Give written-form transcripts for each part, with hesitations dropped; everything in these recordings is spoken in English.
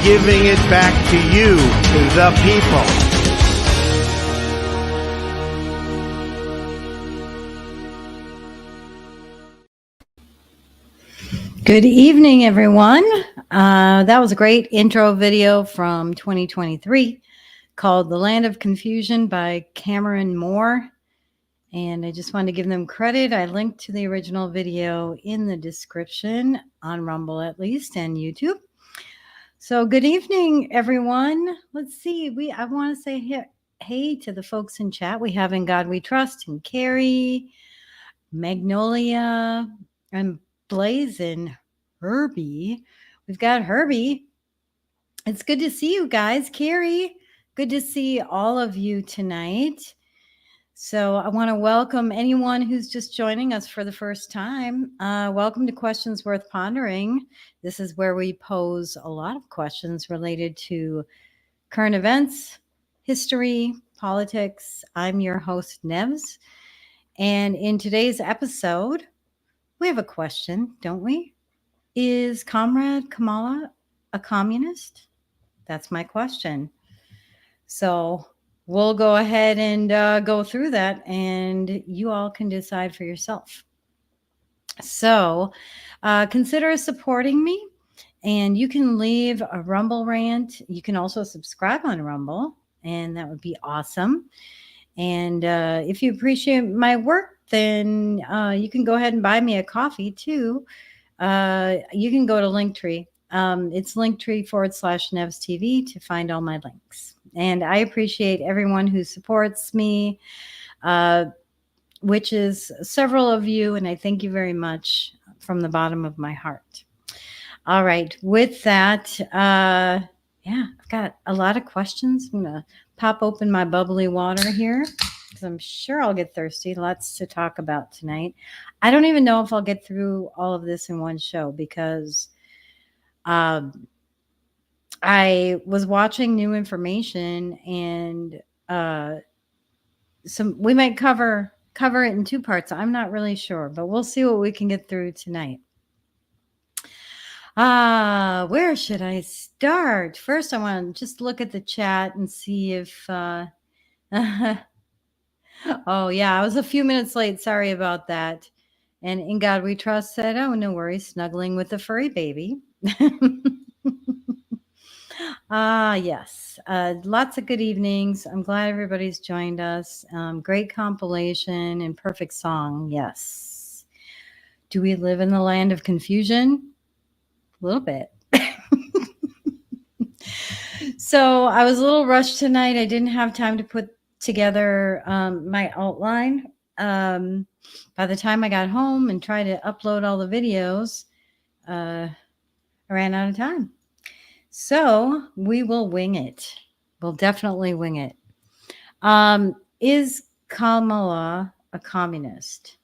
giving it back to you, the people. Good evening, everyone. That was a great intro video from 2023 called The Land of Confusion by Cameron Moore. And I just wanted to give them credit. I linked to the original video in the description on Rumble, at least, and YouTube. So good evening, everyone. Let's see. I want to say hey to the folks in chat. We have In God We Trust, and Carrie, Magnolia, and Blazin'. Herbie. We've got Herbie. It's good to see you guys. Carrie, good to see all of you tonight. So I want to welcome anyone who's just joining us for the first time. Welcome to Questions Worth Pondering. This is where we pose a lot of questions related to current events, history, politics. I'm your host, Nevs. And in today's episode, we have a question, don't we? Is Comrade Kamala a communist? That's my question. So we'll go ahead and go through that, and you all can decide for yourself. So consider supporting me, and you can leave a Rumble rant. You can also subscribe on Rumble, and that would be awesome. And if you appreciate my work, then you can go ahead and buy me a coffee too. You can go to Linktree. It's Linktree/NevsTV to find all my links. And I appreciate everyone who supports me, which is several of you, and I thank you very much from the bottom of my heart. All right, with that, I've got a lot of questions. I'm going to pop open my bubbly water here, because I'm sure I'll get thirsty. Lots to talk about tonight. I don't even know if I'll get through all of this in one show, because I was watching new information, and we might cover it in two parts. I'm not really sure, but we'll see what we can get through tonight. Where should I start? First, I want to just look at the chat and see if oh, yeah, I was a few minutes late. Sorry about that. And In God We Trust said, oh, no worries, snuggling with the furry baby. Yes, lots of good evenings. I'm glad everybody's joined us. Great compilation and perfect song. Yes. Do we live in the land of confusion? A little bit. So I was a little rushed tonight. I didn't have time to put together my outline. By the time I got home and tried to upload all the videos, I ran out of time. So we will wing it. We'll definitely wing it. Is Kamala a communist?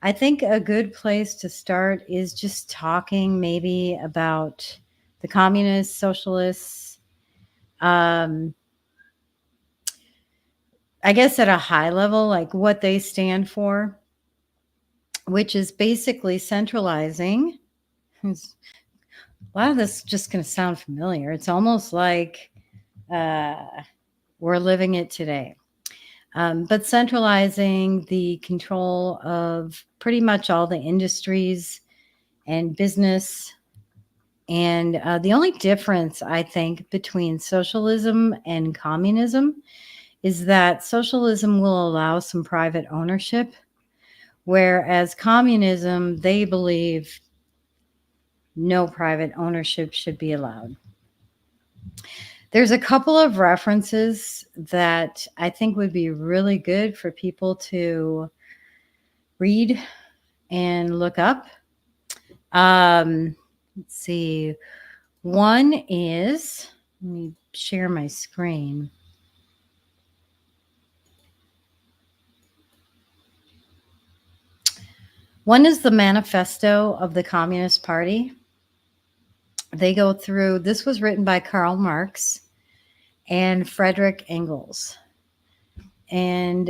I think a good place to start is just talking maybe about the communists, socialists. I guess at a high level, like what they stand for, which is basically centralizing. A lot of this is just going to sound familiar. It's almost like we're living it today. But centralizing the control of pretty much all the industries and business. And the only difference, I think, between socialism and communism is that socialism will allow some private ownership, whereas communism, they believe no private ownership should be allowed. There's a couple of references that I think would be really good for people to read and look up. Let's see. One is, let me share my screen. One is the Manifesto of the Communist Party. They go through, this was written by Karl Marx and Frederick Engels. And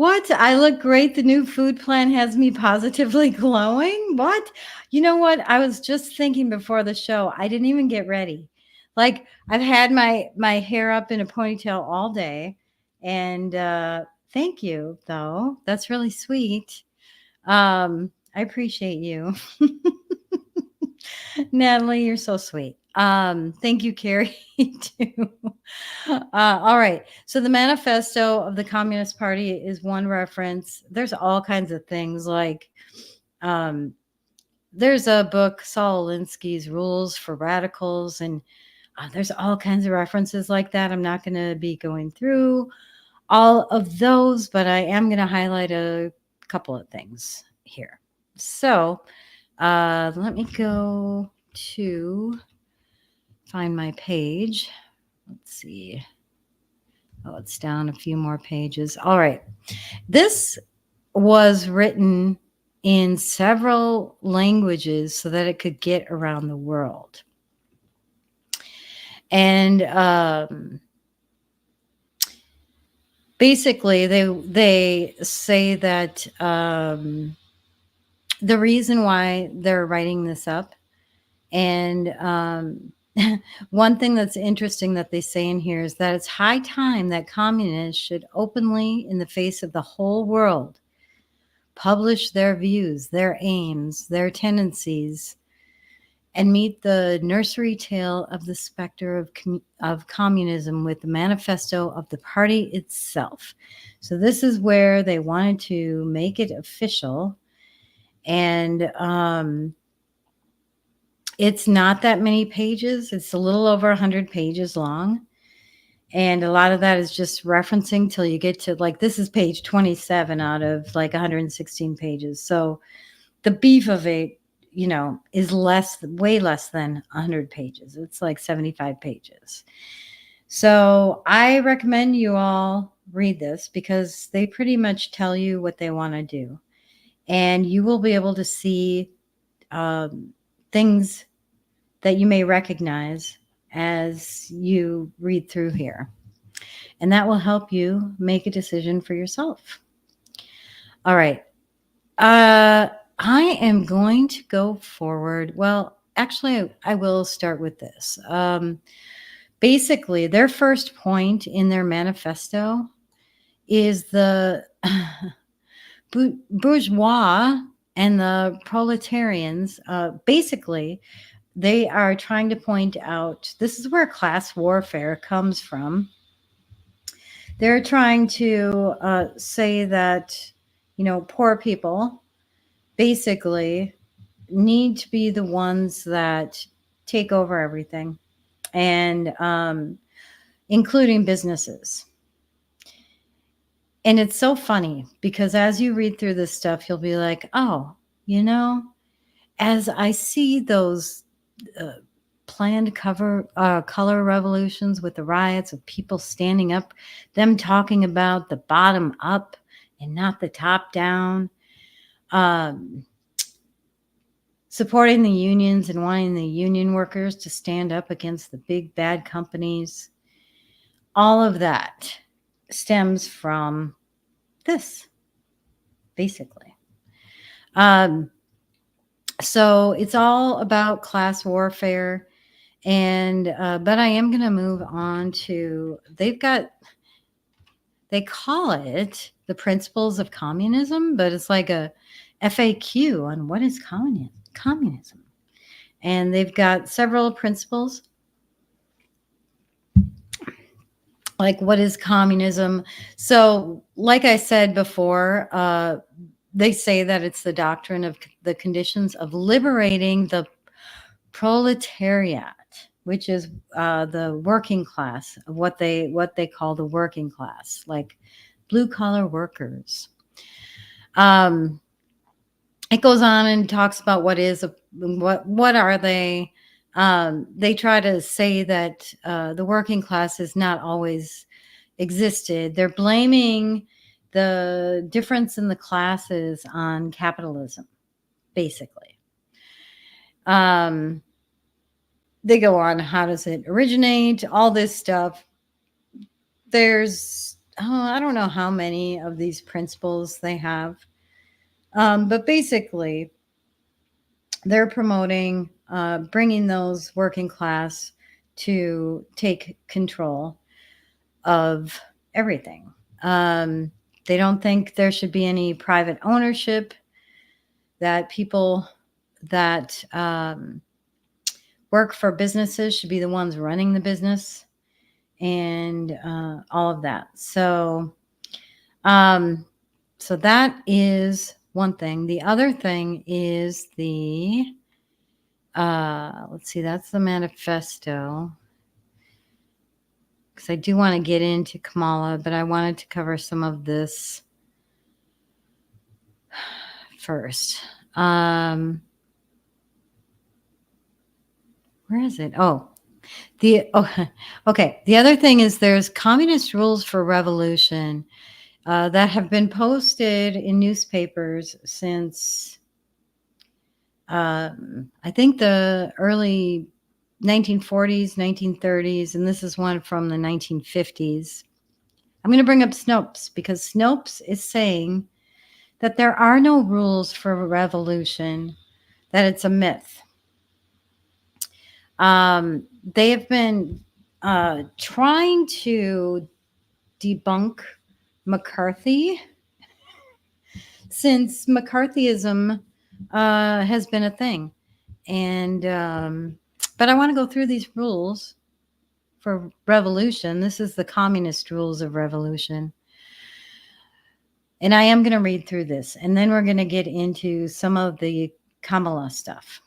What? I look great. The new food plan has me positively glowing. What? You know what? I was just thinking before the show. I didn't even get ready. Like I've had my hair up in a ponytail all day, and thank you though. That's really sweet. I appreciate you. Natalie, you're so sweet. Thank you, Carrie, too. All right. So the manifesto of the Communist Party is one reference. There's all kinds of things like um, there's a book, Saul Alinsky's Rules for Radicals, and there's all kinds of references like that. I'm not going to be going through all of those, but I am going to highlight a couple of things here. So let me go to find my page. Let's see. Oh, it's down a few more pages. All right. This was written in several languages so that it could get around the world. And basically, they say that the reason why they're writing this up, and one thing that's interesting that they say in here is that it's high time that communists should openly, in the face of the whole world, publish their views, their aims, their tendencies, and meet the nursery tale of the specter of communism with the manifesto of the party itself. So this is where they wanted to make it official. And it's not that many pages. It's a little over 100 pages long. And a lot of that is just referencing till you get to, like, this is page 27 out of like 116 pages. So the beef of it, you know, is way less than 100 pages. It's like 75 pages. So I recommend you all read this because they pretty much tell you what they want to do. And you will be able to see things that you may recognize as you read through here. And that will help you make a decision for yourself. All right. I am going to go forward. Well, actually, I will start with this. Basically, their first point in their manifesto is the bourgeois and the proletarians. Basically, they are trying to point out this is where class warfare comes from. They're trying to say that, you know, poor people basically need to be the ones that take over everything, and including businesses. And it's so funny because as you read through this stuff, you'll be like, oh, you know, as I see those planned color revolutions with the riots of people standing up, them talking about the bottom up and not the top down, supporting the unions and wanting the union workers to stand up against the big bad companies. All of that stems from this, basically. So it's all about class warfare. And but I am going to move on to, they call it the principles of communism, but it's like a FAQ on what is communism. And they've got several principles. Like, what is communism? So, like I said before, they say that it's the doctrine of the conditions of liberating the proletariat, which is the working class, of what they call the working class, like blue collar workers. It goes on and talks about what are they. They try to say that the working class has not always existed. They're blaming the difference in the classes on capitalism, basically. They go on, how does it originate, all this stuff. There's I don't know how many of these principles they have. But basically, they're promoting bringing those working class to take control of everything. They don't think there should be any private ownership, that people that work for businesses should be the ones running the business, and all of that. So that is one thing. The other thing is let's see, that's the manifesto. Because I do want to get into Kamala, but I wanted to cover some of this first. Where is it? Okay. The other thing is there's communist rules for revolution that have been posted in newspapers since I think the early 1940s, 1930s, and this is one from the 1950s. I'm going to bring up Snopes because Snopes is saying that there are no rules for a revolution, that it's a myth. They have been trying to debunk McCarthy since McCarthyism has been a thing. And but I want to go through these rules for revolution. This is the communist rules of revolution. And I am going to read through this, and then we're going to get into some of the Kamala stuff.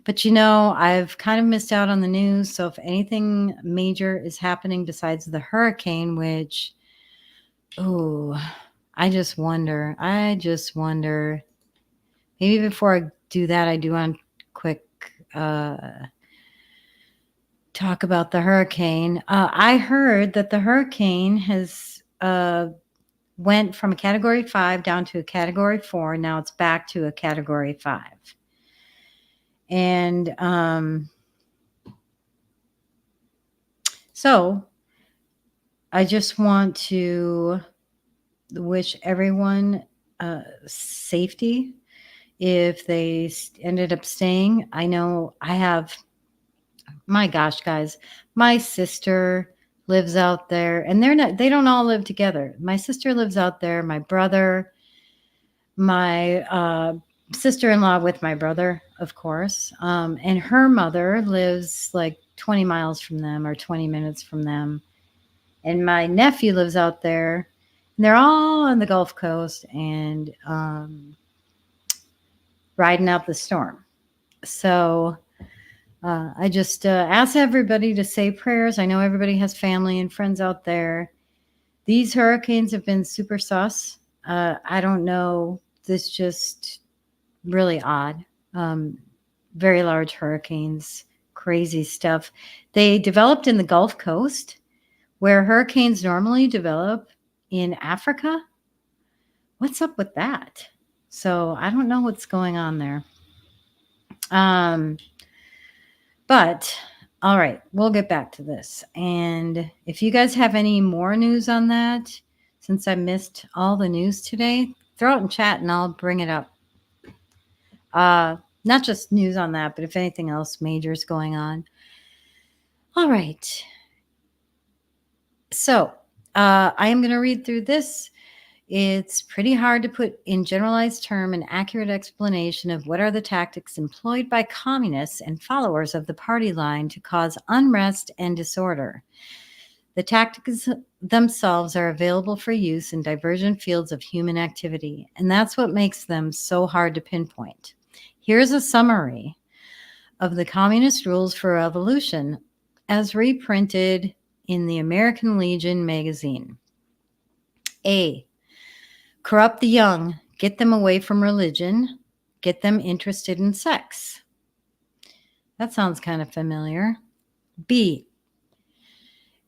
But I've kind of missed out on the news. So if anything major is happening besides the hurricane, which, I just wonder. Maybe before I do that, I do want to quick talk about the hurricane. I heard that the hurricane has went from a category 5 down to a category 4. Now it's back to a category 5. And so I just want to wish everyone safety if they ended up staying. I know my gosh, guys, my sister lives out there, and they don't all live together. My sister lives out there, my brother, my sister-in-law with my brother, of course, and her mother lives like 20 miles from them or 20 minutes from them, and my nephew lives out there, and they're all on the Gulf Coast and riding out the storm. So I just ask everybody to say prayers. I know everybody has family and friends out there. These hurricanes have been super sus. I don't know. This just really odd. Very large hurricanes, crazy stuff. They developed in the Gulf Coast, where hurricanes normally develop in Africa. What's up with that? So I don't know what's going on there. But all right, we'll get back to this. And if you guys have any more news on that, since I missed all the news today, throw it in chat and I'll bring it up. Not just news on that, but if anything else major is going on. All right. So I am going to read through this. It's pretty hard to put in generalized term an accurate explanation of what are the tactics employed by communists and followers of the party line to cause unrest and disorder. The tactics themselves are available for use in divergent fields of human activity, and that's what makes them so hard to pinpoint. Here's a summary of the Communist Rules for Revolution as reprinted in the American Legion magazine. A. Corrupt the young, get them away from religion, get them interested in sex. That sounds kind of familiar. B.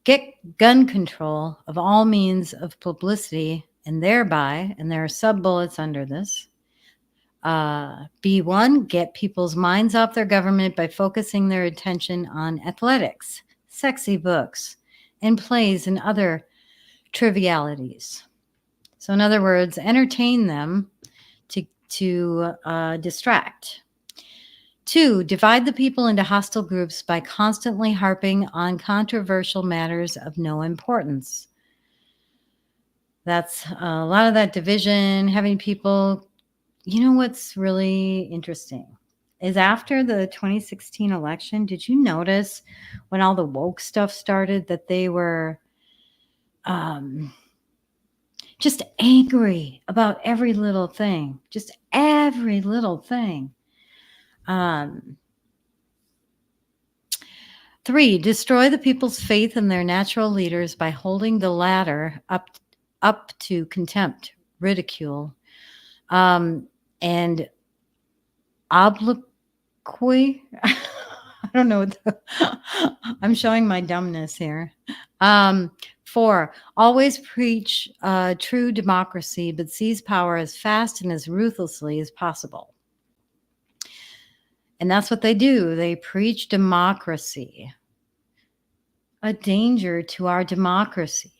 Get gun control of all means of publicity and thereby, and there are sub-bullets under this, B1, get people's minds off their government by focusing their attention on athletics, sexy books, and plays and other trivialities. So in other words, entertain them to distract. 2, divide the people into hostile groups by constantly harping on controversial matters of no importance. That's a lot of that division, having people. You know what's really interesting is after the 2016 election, did you notice when all the woke stuff started that they were just angry about every little thing, just every little thing. 3, destroy the people's faith in their natural leaders by holding the latter up to contempt, ridicule, and obloquy. I don't know. I'm showing my dumbness here. 4, always preach true democracy, but seize power as fast and as ruthlessly as possible. And that's what they do. They preach democracy, a danger to our democracy.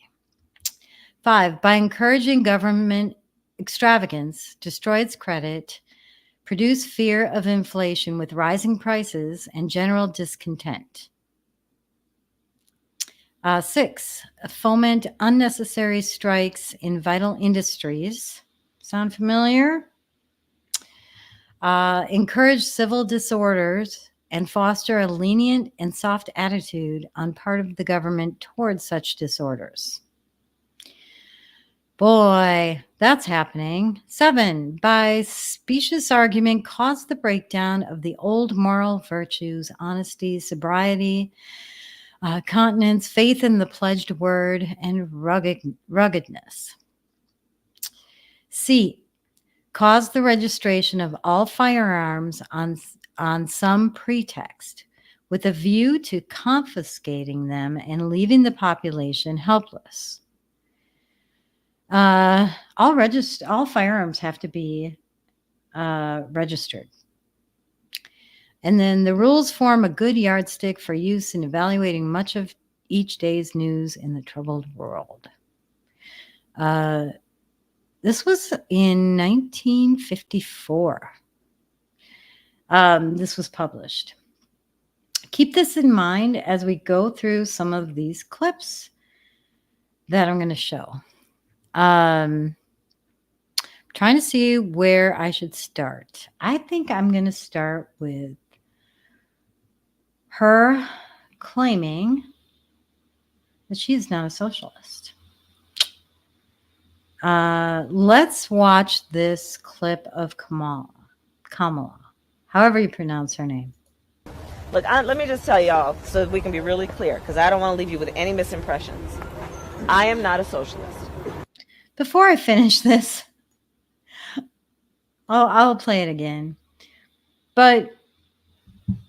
5, by encouraging government extravagance, destroy its credit, produce fear of inflation with rising prices and general discontent. 6, foment unnecessary strikes in vital industries. Sound familiar? Encourage civil disorders and foster a lenient and soft attitude on part of the government towards such disorders. Boy, that's happening. 7, by specious argument, cause the breakdown of the old moral virtues, honesty, sobriety, continence, faith in the pledged word, and ruggedness. C, cause the registration of all firearms on some pretext with a view to confiscating them and leaving the population helpless. All firearms have to be registered. And then the rules form a good yardstick for use in evaluating much of each day's news in the troubled world. This was in 1954. This was published. Keep this in mind as we go through some of these clips that I'm going to show. Trying to see where I should start. I think I'm going to start with her claiming that she's not a socialist. Let's watch this clip of Kamala, however you pronounce her name. Look, let me just tell y'all so we can be really clear, because I don't want to leave you with any misimpressions. I am not a socialist. Before I finish this, I'll play it again. But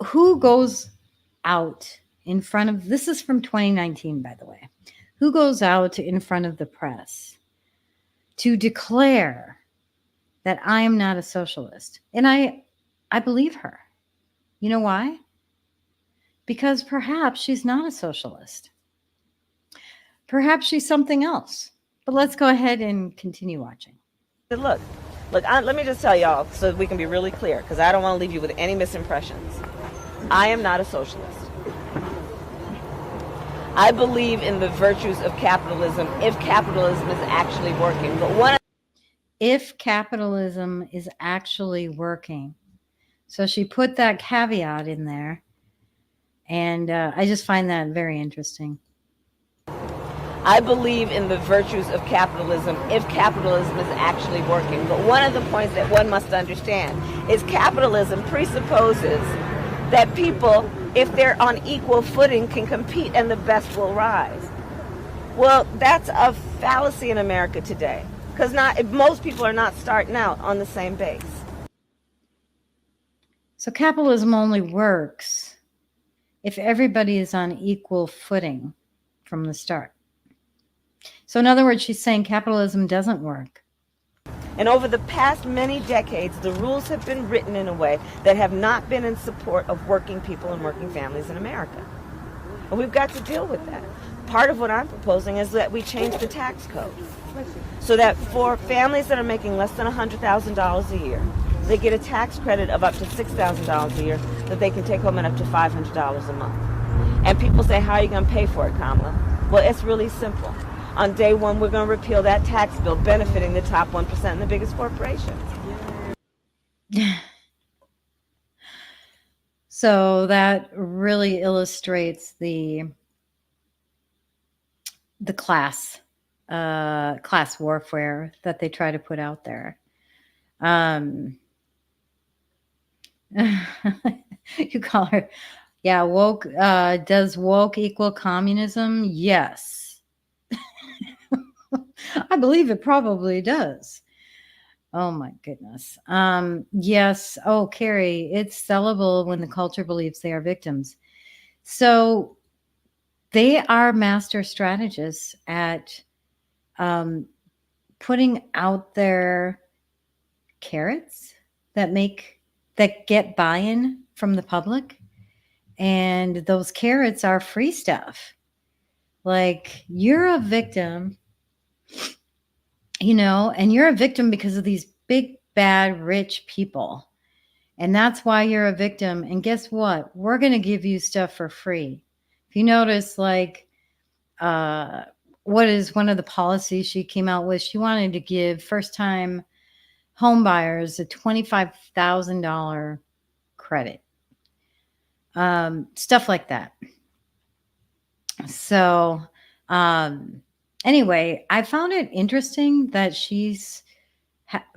who goes out in front of, this is from 2019, by the way, who goes out in front of the press to declare that I am not a socialist? And I believe her. You know why? Because perhaps she's not a socialist. Perhaps she's something else. But let's go ahead and continue watching. Look, let me just tell y'all so we can be really clear, because I don't want to leave you with any misimpressions. I am not a socialist. I believe in the virtues of capitalism if capitalism is actually working. But if capitalism is actually working. So she put that caveat in there. And I just find that very interesting. I believe in the virtues of capitalism if capitalism is actually working. But one of the points that one must understand is capitalism presupposes that people, if they're on equal footing, can compete and the best will rise. Well, that's a fallacy in America today, because most people are not starting out on the same base. So capitalism only works if everybody is on equal footing from the start. So in other words, she's saying capitalism doesn't work. And over the past many decades, the rules have been written in a way that have not been in support of working people and working families in America. And we've got to deal with that. part of what I'm proposing is that we change the tax code so that for families that are making less than $100,000 a year, they get a tax credit of up to $6,000 a year that they can take home and up to $500 a month. And people say, how are you going to pay for it, Kamala? Well, it's really simple. On day one, we're going to repeal that tax bill benefiting the top 1% and the biggest corporations. So that really illustrates the class warfare that they try to put out there. You call her, yeah, woke. Does woke equal communism? Yes. I believe it probably does. Oh my goodness. Yes. Oh, Carrie, it's sellable when the culture believes they are victims. So they are master strategists at putting out their carrots that get buy-in from the public. And those carrots are free stuff. Like, you're a victim, and you're a victim because of these big, bad, rich people. And that's why you're a victim. And guess what? We're going to give you stuff for free. If you notice, like, what is one of the policies she came out with? She wanted to give first-time home buyers a $25,000 credit. Stuff like that. So anyway, I found it interesting that she's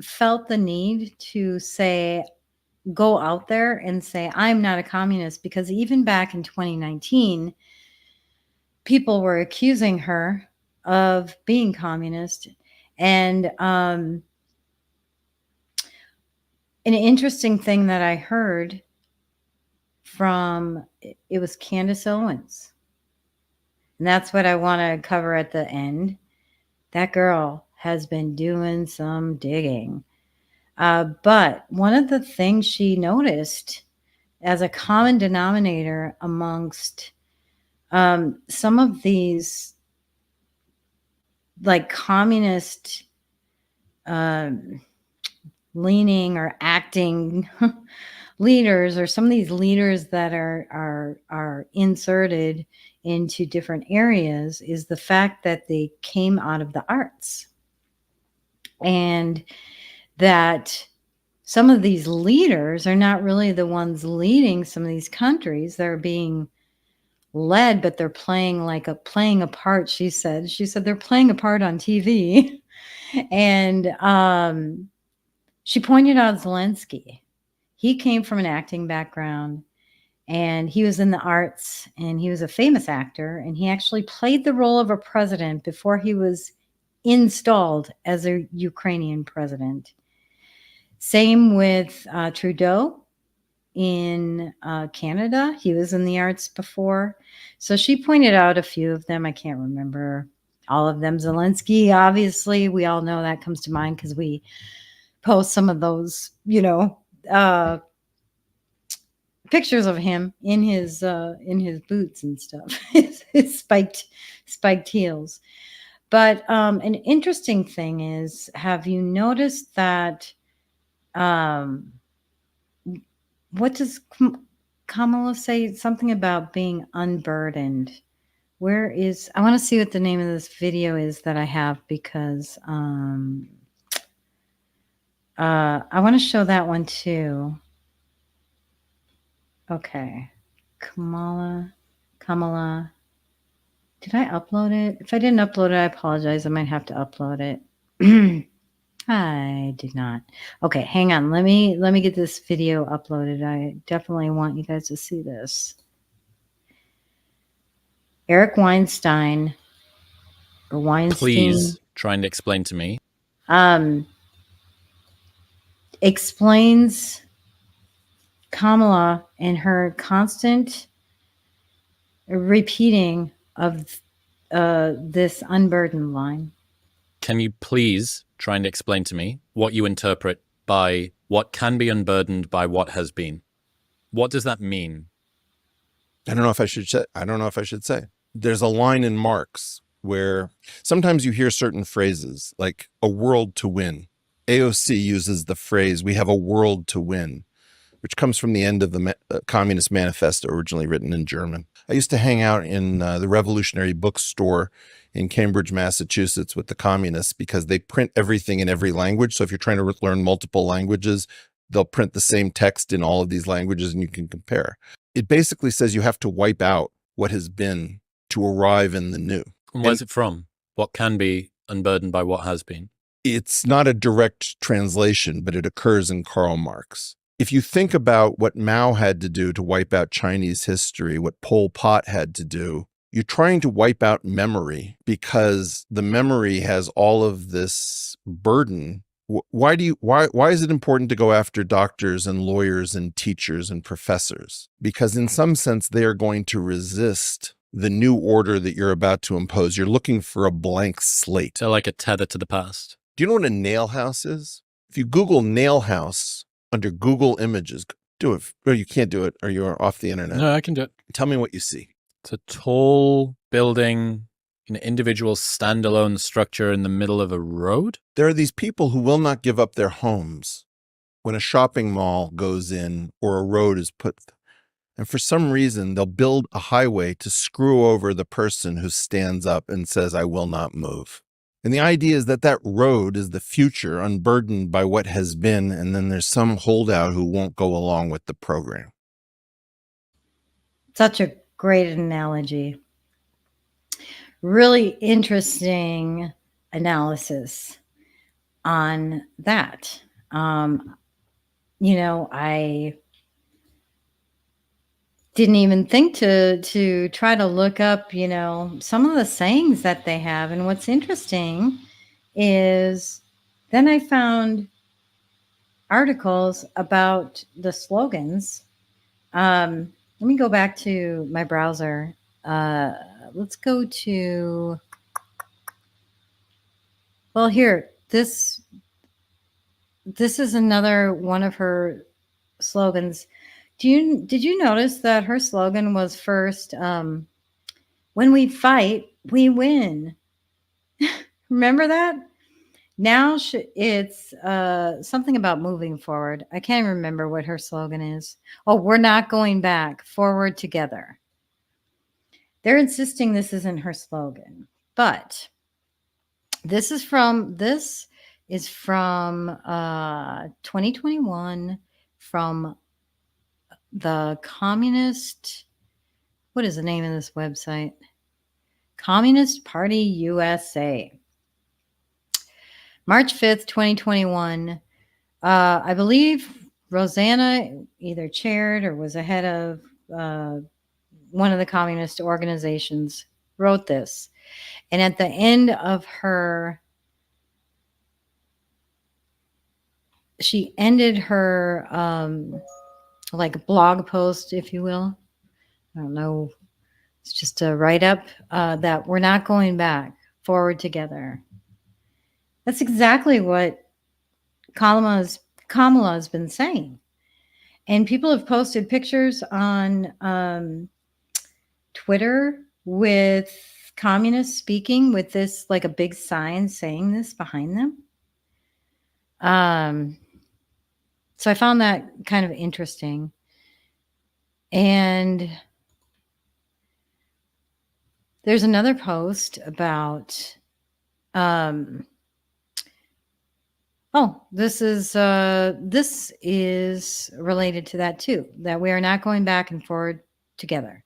felt the need to go out there and say, I'm not a communist, because even back in 2019, people were accusing her of being communist. And an interesting thing that I heard it was Candace Owens. And that's what I want to cover at the end. That girl has been doing some digging. But one of the things she noticed as a common denominator amongst some of these like communist leaning or acting leaders, or some of these leaders that are inserted into different areas, is the fact that they came out of the arts, and that some of these leaders are not really the ones leading some of these countries. They're being led, but they're playing a part. She said they're playing a part on TV. And she pointed out Zelensky. He came from an acting background, and he was in the arts, and he was a famous actor, and he actually played the role of a president before he was installed as a Ukrainian president. Same with Trudeau in Canada. He was in the arts before. So she pointed out a few of them. I can't remember all of them. Zelensky, obviously, we all know that comes to mind because we post some of those, pictures of him in his boots and stuff, his spiked heels. But an interesting thing is, have you noticed that? What does Kamala say? Something about being unburdened. I want to see what the name of this video is that I have, because I want to show that one too. Okay. Kamala. Did I upload it? If I didn't upload it, I apologize. I might have to upload it. I did not. Okay, hang on. Let me get this video uploaded. I definitely want you guys to see this. Eric Weinstein, or Weinstein. Please try and explain to me. Explains Kamala and her constant repeating of this unburdened line. Can you please try and explain to me what you interpret by what can be unburdened by what has been? What does that mean? I don't know if I should say. There's a line in Marx where sometimes you hear certain phrases like a world to win. AOC uses the phrase, we have a world to win, which comes from the end of the Communist Manifesto, originally written in German. I used to hang out in the Revolutionary Bookstore in Cambridge, Massachusetts with the communists because they print everything in every language. So if you're trying to learn multiple languages, they'll print the same text in all of these languages and you can compare. It basically says you have to wipe out what has been to arrive in the new. And where's it from? What can be unburdened by what has been? It's not a direct translation, but it occurs in Karl Marx. If you think about what Mao had to do to wipe out Chinese history, what Pol Pot had to do, you're trying to wipe out memory because the memory has all of this burden. Why is it important to go after doctors and lawyers and teachers and professors? Because in some sense, they are going to resist the new order that you're about to impose. You're looking for a blank slate. So like a tether to the past. Do you know what a nail house is? If you Google nail house under Google Images, do it. Or you can't do it or you're off the internet. No, I can do it. Tell me what you see. It's a tall building, an individual standalone structure in the middle of a road. There are these people who will not give up their homes when a shopping mall goes in or a road is put. And for some reason, they'll build a highway to screw over the person who stands up and says, I will not move. And the idea is that that road is the future, unburdened by what has been, and then there's some holdout who won't go along with the program. Such a great analogy. Really interesting analysis on that. I didn't even think to try to look up, some of the sayings that they have. And what's interesting is then I found articles about the slogans. Let me go back to my browser. Let's go to, well, here, this is another one of her slogans. Did you notice that her slogan was first, when we fight, we win? Remember that? Now it's something about moving forward. I can't remember what her slogan is. Oh, we're not going back, forward together. They're insisting this isn't her slogan, but this is from 2021 from the Communist, what is the name of this website? Communist Party USA. March 5th, 2021. I believe Rosanna either chaired or was ahead of one of the communist organizations, wrote this. And at the end of she ended her like blog post, if you will. I don't know. It's just a write-up that we're not going back, forward together. That's exactly what Kamala has been saying. And people have posted pictures on Twitter with communists speaking with this, like a big sign saying this behind them. So I found that kind of interesting. And there's another post about, this is related to that too, that we are not going back and forward together.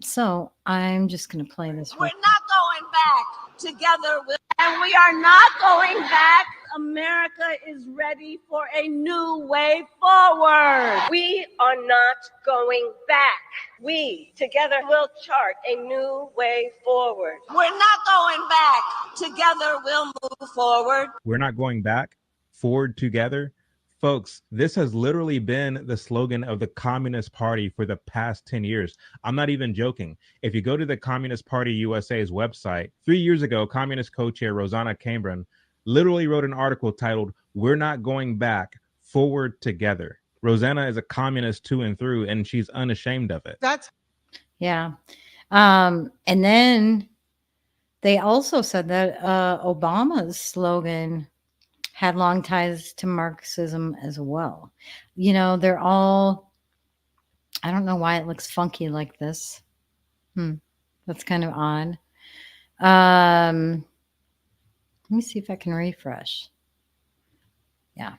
So I'm just going to play this. We're not going back together, and we are not going back. America is ready for a new way forward. We are not going back. We together will chart a new way forward. We're not going back. Together we'll move forward. We're not going back. Forward together. Folks, this has literally been the slogan of the Communist Party for the past 10 years. I'm not even joking. If you go to the Communist Party USA's website, 3 years ago, Communist co-chair Rosanna Cameron literally wrote an article titled, "We're not going back, forward together." Rosanna is a communist through and through, and she's unashamed of it. Yeah. And then they also said that Obama's slogan had long ties to Marxism as well. You know, they're all, I don't know why it looks funky like this. That's kind of odd. Let me see if I can refresh. Yeah.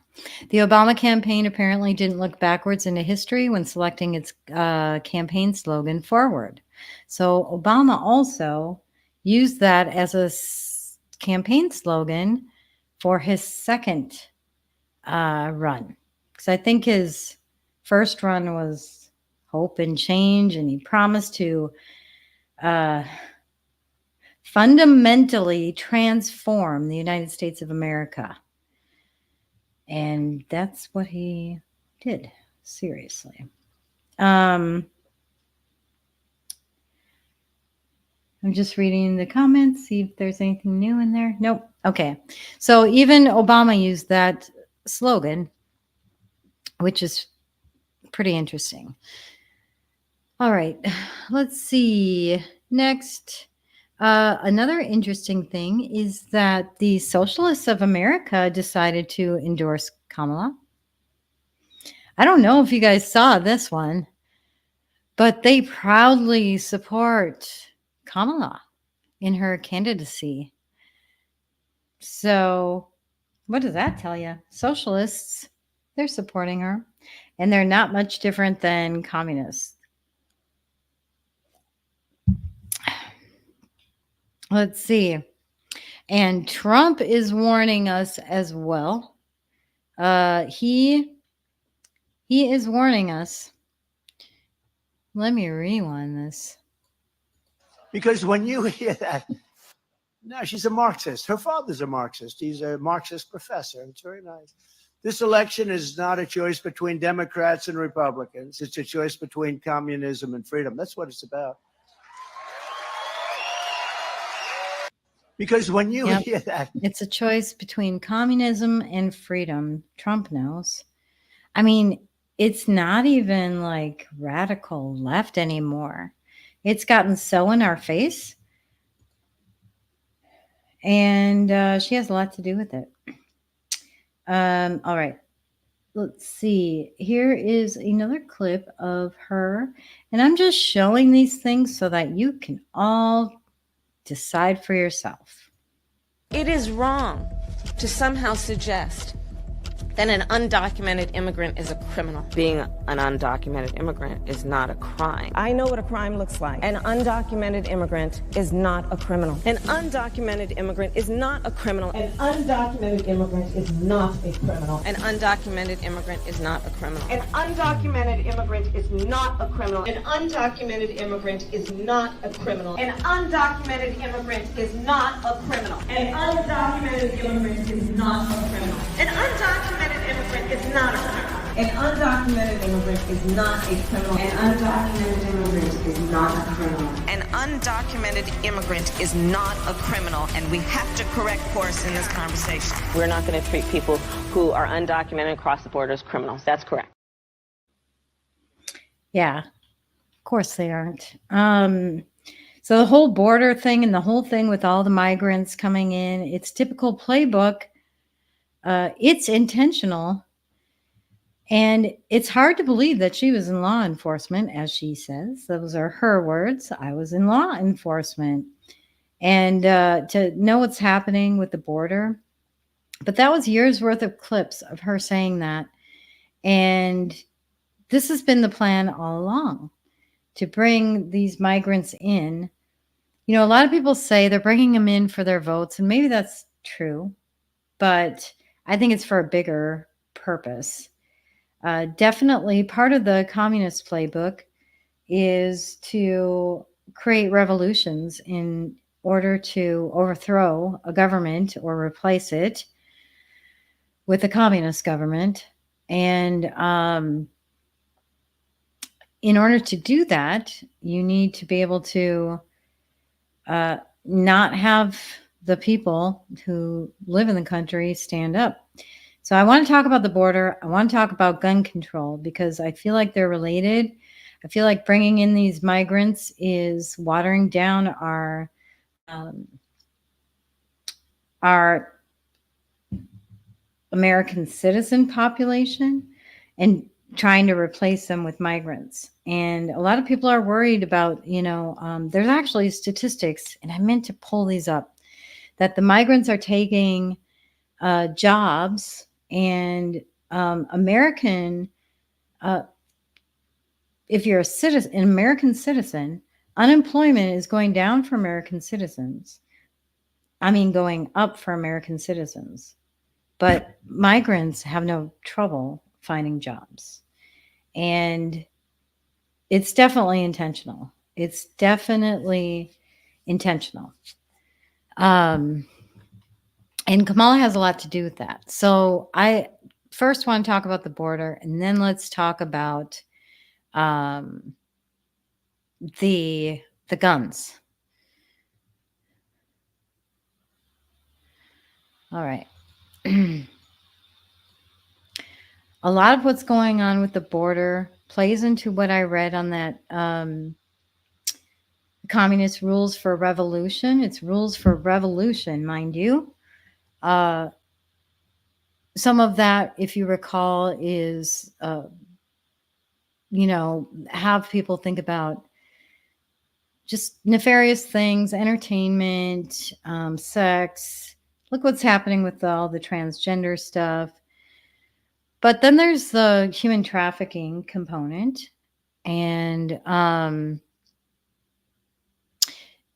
The Obama campaign apparently didn't look backwards into history when selecting its campaign slogan forward. So Obama also used that as a campaign slogan for his second run. Because I think his first run was hope and change, and he promised to fundamentally transform the United States of America. And that's what he did, seriously. I'm just reading the comments, see if there's anything new in there. Nope. Okay. So even Obama used that slogan, which is pretty interesting. All right. Let's see. Next. Another interesting thing is that the Socialists of America decided to endorse Kamala. I don't know if you guys saw this one, but they proudly support Kamala in her candidacy. So what does that tell you? Socialists, they're supporting her, and they're not much different than communists. Let's see. And Trump is warning us as well. He is warning us. Let me rewind this. Because when you hear that, no, she's a Marxist. Her father's a Marxist. He's a Marxist professor. It's very nice. This election is not a choice between Democrats and Republicans. It's a choice between communism and freedom. That's what it's about. Because when you hear that, it's a choice between communism and freedom. Trump knows. I mean, it's not even like radical left anymore. It's gotten so in our face. And she has a lot to do with it. All right. Let's see. Here is another clip of her. And I'm just showing these things so that you can all decide for yourself. It is wrong to somehow suggest that an undocumented immigrant is a criminal. Being an undocumented immigrant is not a crime. I know what a crime looks like. An undocumented immigrant is not a criminal. An undocumented immigrant is not a criminal. An undocumented immigrant is not a criminal. An undocumented immigrant is not a criminal. An undocumented immigrant is not a criminal. An undocumented immigrant is not a criminal. An undocumented immigrant is not a criminal. An undocumented immigrant is not a criminal. An undocumented immigrant is not a criminal. An undocumented immigrant is not a criminal. An undocumented immigrant is not a criminal. An undocumented immigrant is not a criminal, and we have to correct course in this conversation. We're not going to treat people who are undocumented and cross the border as criminals. That's correct. Yeah, of course they aren't. So the whole border thing and the whole thing with all the migrants coming in, it's typical playbook. It's intentional. And it's hard to believe that she was in law enforcement, as she says. Those are her words. I was in law enforcement. And to know what's happening with the border. But that was years worth of clips of her saying that. And this has been the plan all along, to bring these migrants in. You know, a lot of people say they're bringing them in for their votes, and maybe that's true. But I think it's for a bigger purpose. Definitely part of the communist playbook is to create revolutions in order to overthrow a government or replace it with a communist government. And in order to do that, you need to be able to not have the people who live in the country stand up. So I want to talk about the border. I want to talk about gun control because I feel like they're related. I feel like bringing in these migrants is watering down our American citizen population and trying to replace them with migrants. And a lot of people are worried about, there's actually statistics, and I meant to pull these up, that the migrants are taking jobs, and American, if you're an American citizen, unemployment is going down for American citizens. I mean, going up for American citizens. But migrants have no trouble finding jobs. And it's definitely intentional. It's definitely intentional. And Kamala has a lot to do with that. So I first want to talk about the border, and then let's talk about the guns. All right. A lot of what's going on with the border plays into what I read on that Communist Rules for Revolution. It's Rules for Revolution, mind you. Some of that, if you recall, is, have people think about just nefarious things, entertainment, sex. Look what's happening with all the transgender stuff. But then there's the human trafficking component. And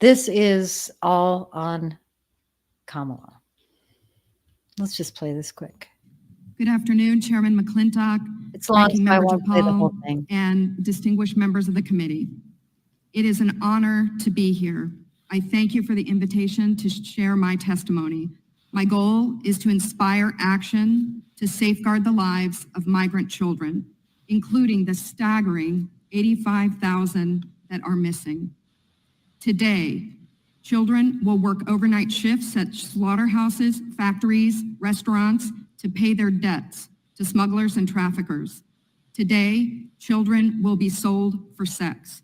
this is all on Kamala. Let's just play this quick. Good afternoon, Chairman McClintock, It's long, Ranking so I Member won't play the whole DePaul, thing. and distinguished members of the committee. It is an honor to be here. I thank you for the invitation to share my testimony. My goal is to inspire action to safeguard the lives of migrant children, including the staggering 85,000 that are missing. Today, children will work overnight shifts at slaughterhouses, factories, restaurants to pay their debts to smugglers and traffickers. Today, children will be sold for sex.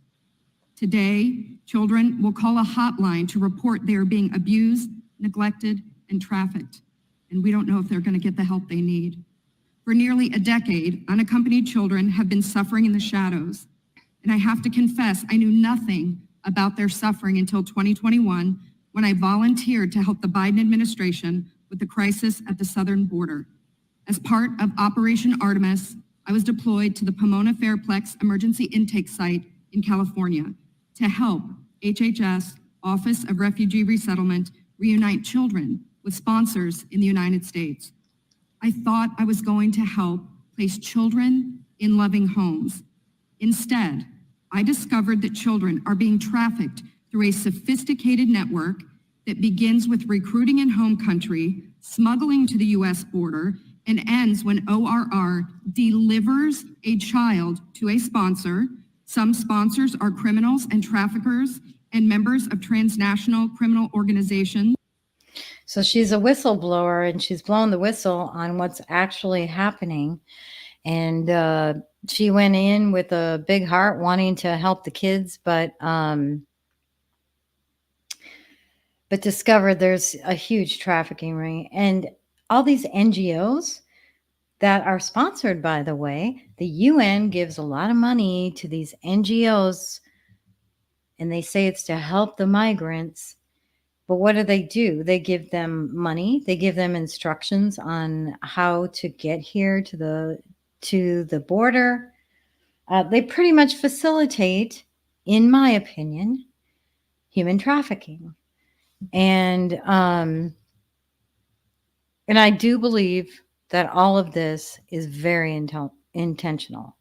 Today, children will call a hotline to report they are being abused, neglected, and trafficked, and we don't know if they're going to get the help they need. For nearly a decade, unaccompanied children have been suffering in the shadows, and I have to confess, I knew nothing about their suffering until 2021, when I volunteered to help the Biden administration with the crisis at the southern border. As part of Operation Artemis, I was deployed to the Pomona Fairplex Emergency Intake Site in California to help HHS, Office of Refugee Resettlement, reunite children with sponsors in the United States. I thought I was going to help place children in loving homes. Instead, I discovered that children are being trafficked through a sophisticated network that begins with recruiting in home country, smuggling to the US border, and ends when ORR delivers a child to a sponsor. Some sponsors are criminals and traffickers and members of transnational criminal organizations. So she's a whistleblower, and she's blown the whistle on what's actually happening. And she went in with a big heart wanting to help the kids, but discovered there's a huge trafficking ring. And all these NGOs that are sponsored, by the way, the UN gives a lot of money to these NGOs, and they say it's to help the migrants. But what do? They give them money. They give them instructions on how to get here to the border. They pretty much facilitate, in my opinion, human trafficking. And I do believe that all of this is very intentional.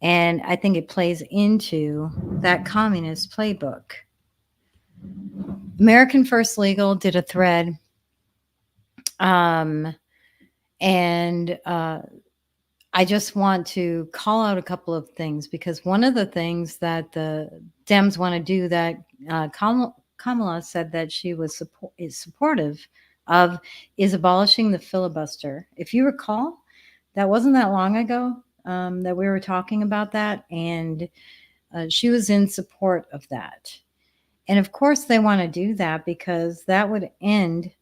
And I think it plays into that communist playbook. American First Legal did a thread, and I just want to call out a couple of things, because one of the things that the Dems want to do that Kamala said that she is supportive of is abolishing the filibuster. If you recall, that wasn't that long ago. that we were talking about that, and she was in support of that. And of course, they want to do that because that would end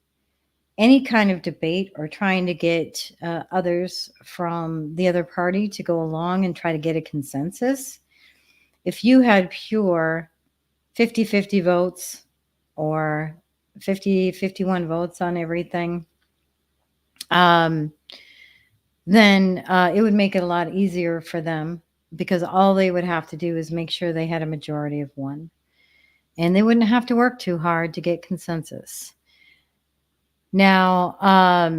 any kind of debate or trying to get others from the other party to go along and try to get a consensus. If you had pure 50-50 votes or 50-51 votes on everything, then it would make it a lot easier for them, because all they would have to do is make sure they had a majority of one. And they wouldn't have to work too hard to get consensus. Now,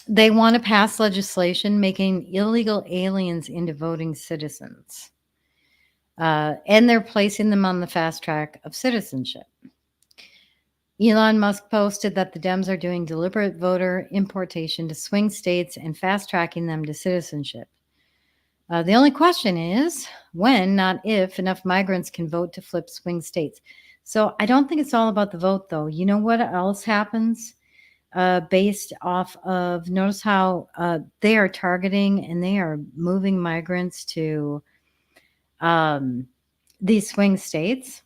they want to pass legislation making illegal aliens into voting citizens. And they're placing them on the fast track of citizenship. Elon Musk posted that the Dems are doing deliberate voter importation to swing states and fast tracking them to citizenship. The only question is when, not if, enough migrants can vote to flip swing states. So I don't think it's all about the vote, though. You know what else happens based off of, notice how they are targeting and they are moving migrants to these swing states.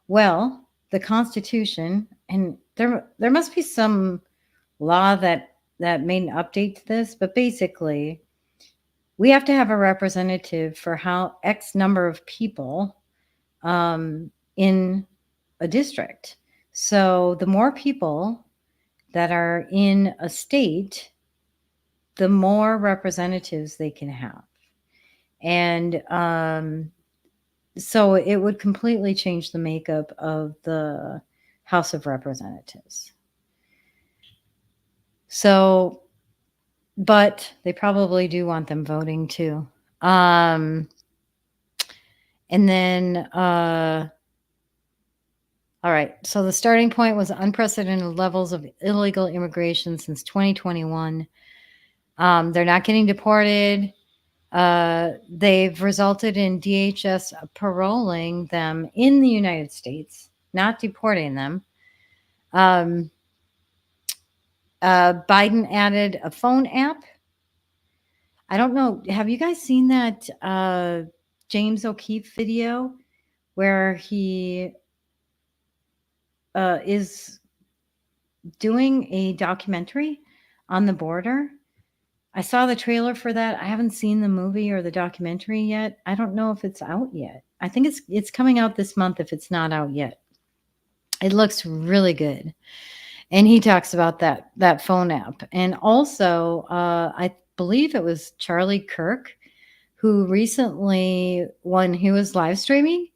Well, the Constitution, and there must be some law that made an update to this, but basically, we have to have a representative for how X number of people in a district. So the more people that are in a state, the more representatives they can have. And so it would completely change the makeup of the House of Representatives. So, but they probably do want them voting too. And then, all right. So the starting point was unprecedented levels of illegal immigration since 2021. They're not getting deported. They've resulted in DHS paroling them in the United States, not deporting them. Biden added a phone app. I don't know. Have you guys seen that James O'Keefe video where he is doing a documentary on the border? I saw the trailer for that. I haven't seen the movie or the documentary yet. I don't know if it's out yet. I think it's coming out this month if it's not out yet. It looks really good. And he talks about that phone app. And also, I believe it was Charlie Kirk who recently, when he was live streaming,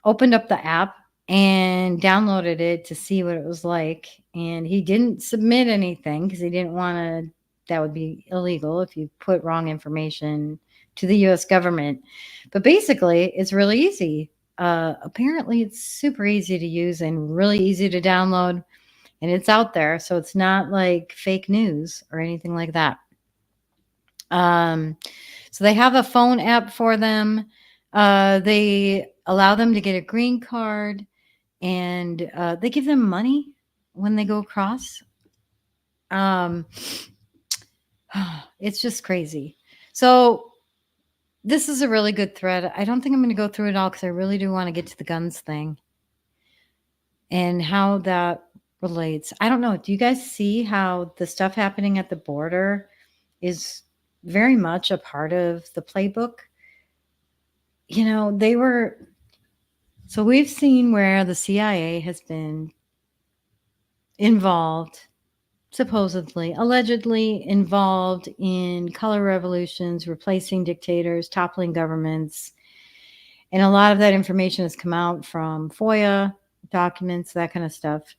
opened up the app and downloaded it to see what it was like. And he didn't submit anything because he didn't want to. That would be illegal if you put wrong information to the U.S. government. But basically, it's really easy. Apparently, it's super easy to use and really easy to download. And it's out there, so it's not like fake news or anything like that. So they have a phone app for them. They allow them to get a green card, and they give them money when they go across. It's just crazy. So this is a really good thread. I don't think I'm going to go through it all because I really do want to get to the guns thing and how that relates. I don't know. Do you guys see how the stuff happening at the border is very much a part of the playbook? You know, so we've seen where the CIA has been involved, supposedly, allegedly involved in color revolutions, replacing dictators, toppling governments. And a lot of that information has come out from FOIA documents, that kind of stuff.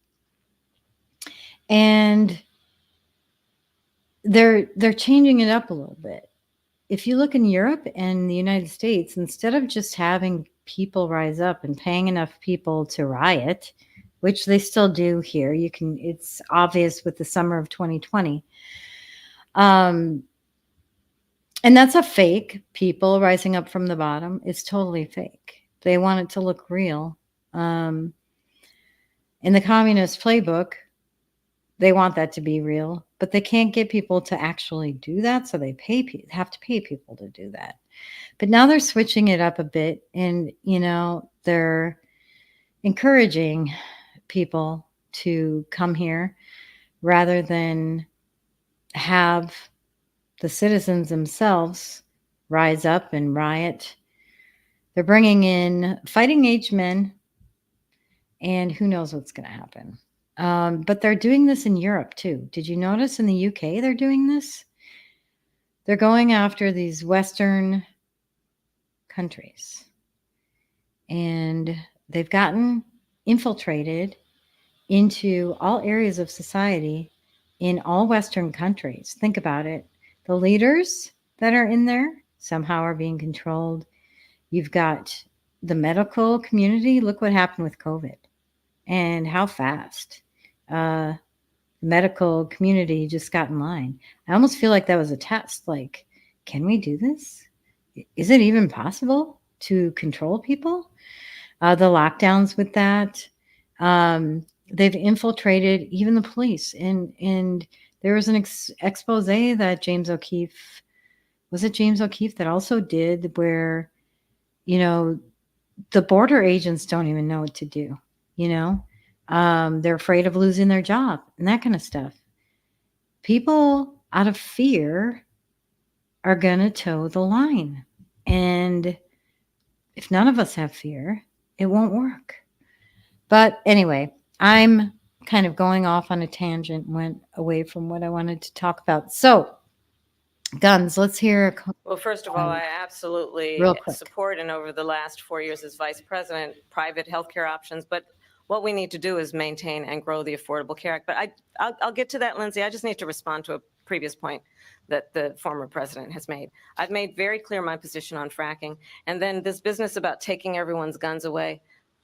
And they're changing it up a little bit. If you look in Europe and the United States, instead of just having people rise up and paying enough people to riot, which they still do here, it's obvious with the summer of 2020. And that's a fake. People rising up from the bottom. It's totally fake. They want it to look real. In the communist playbook, they want that to be real, but but they can't get people to actually do that, so they have to pay people to do that. But now they're switching it up a bit, and they're encouraging people to come here rather than have the citizens themselves rise up and riot. They're bringing in fighting age men, and who knows what's going to happen. But they're doing this in Europe too. Did you notice in the UK they're doing this? They're going after these Western countries, and they've gotten infiltrated into all areas of society in all Western countries. Think about it. The leaders that are in there somehow are being controlled. You've got the medical community. Look what happened with COVID and how fast the medical community just got in line. I almost feel like that was a test. Like, can we do this? Is it even possible to control people? The lockdowns with that. They've infiltrated even the police. And there was an expose that James O'Keefe, was it James O'Keefe that also did, where, the border agents don't even know what to do, they're afraid of losing their job and that kind of stuff. People out of fear are going to toe the line. And if none of us have fear, it won't work. But anyway, I'm kind of going off on a tangent, went away from what I wanted to talk about. So, guns, let's hear. Well, first of all, I absolutely support, and over the last 4 years as vice president, private healthcare options. But what we need to do is maintain and grow the Affordable Care Act. But I'll get to that, Lindsay. I just need to respond to a previous point that the former president has made. I've made very clear my position on fracking. And then this business about taking everyone's guns away.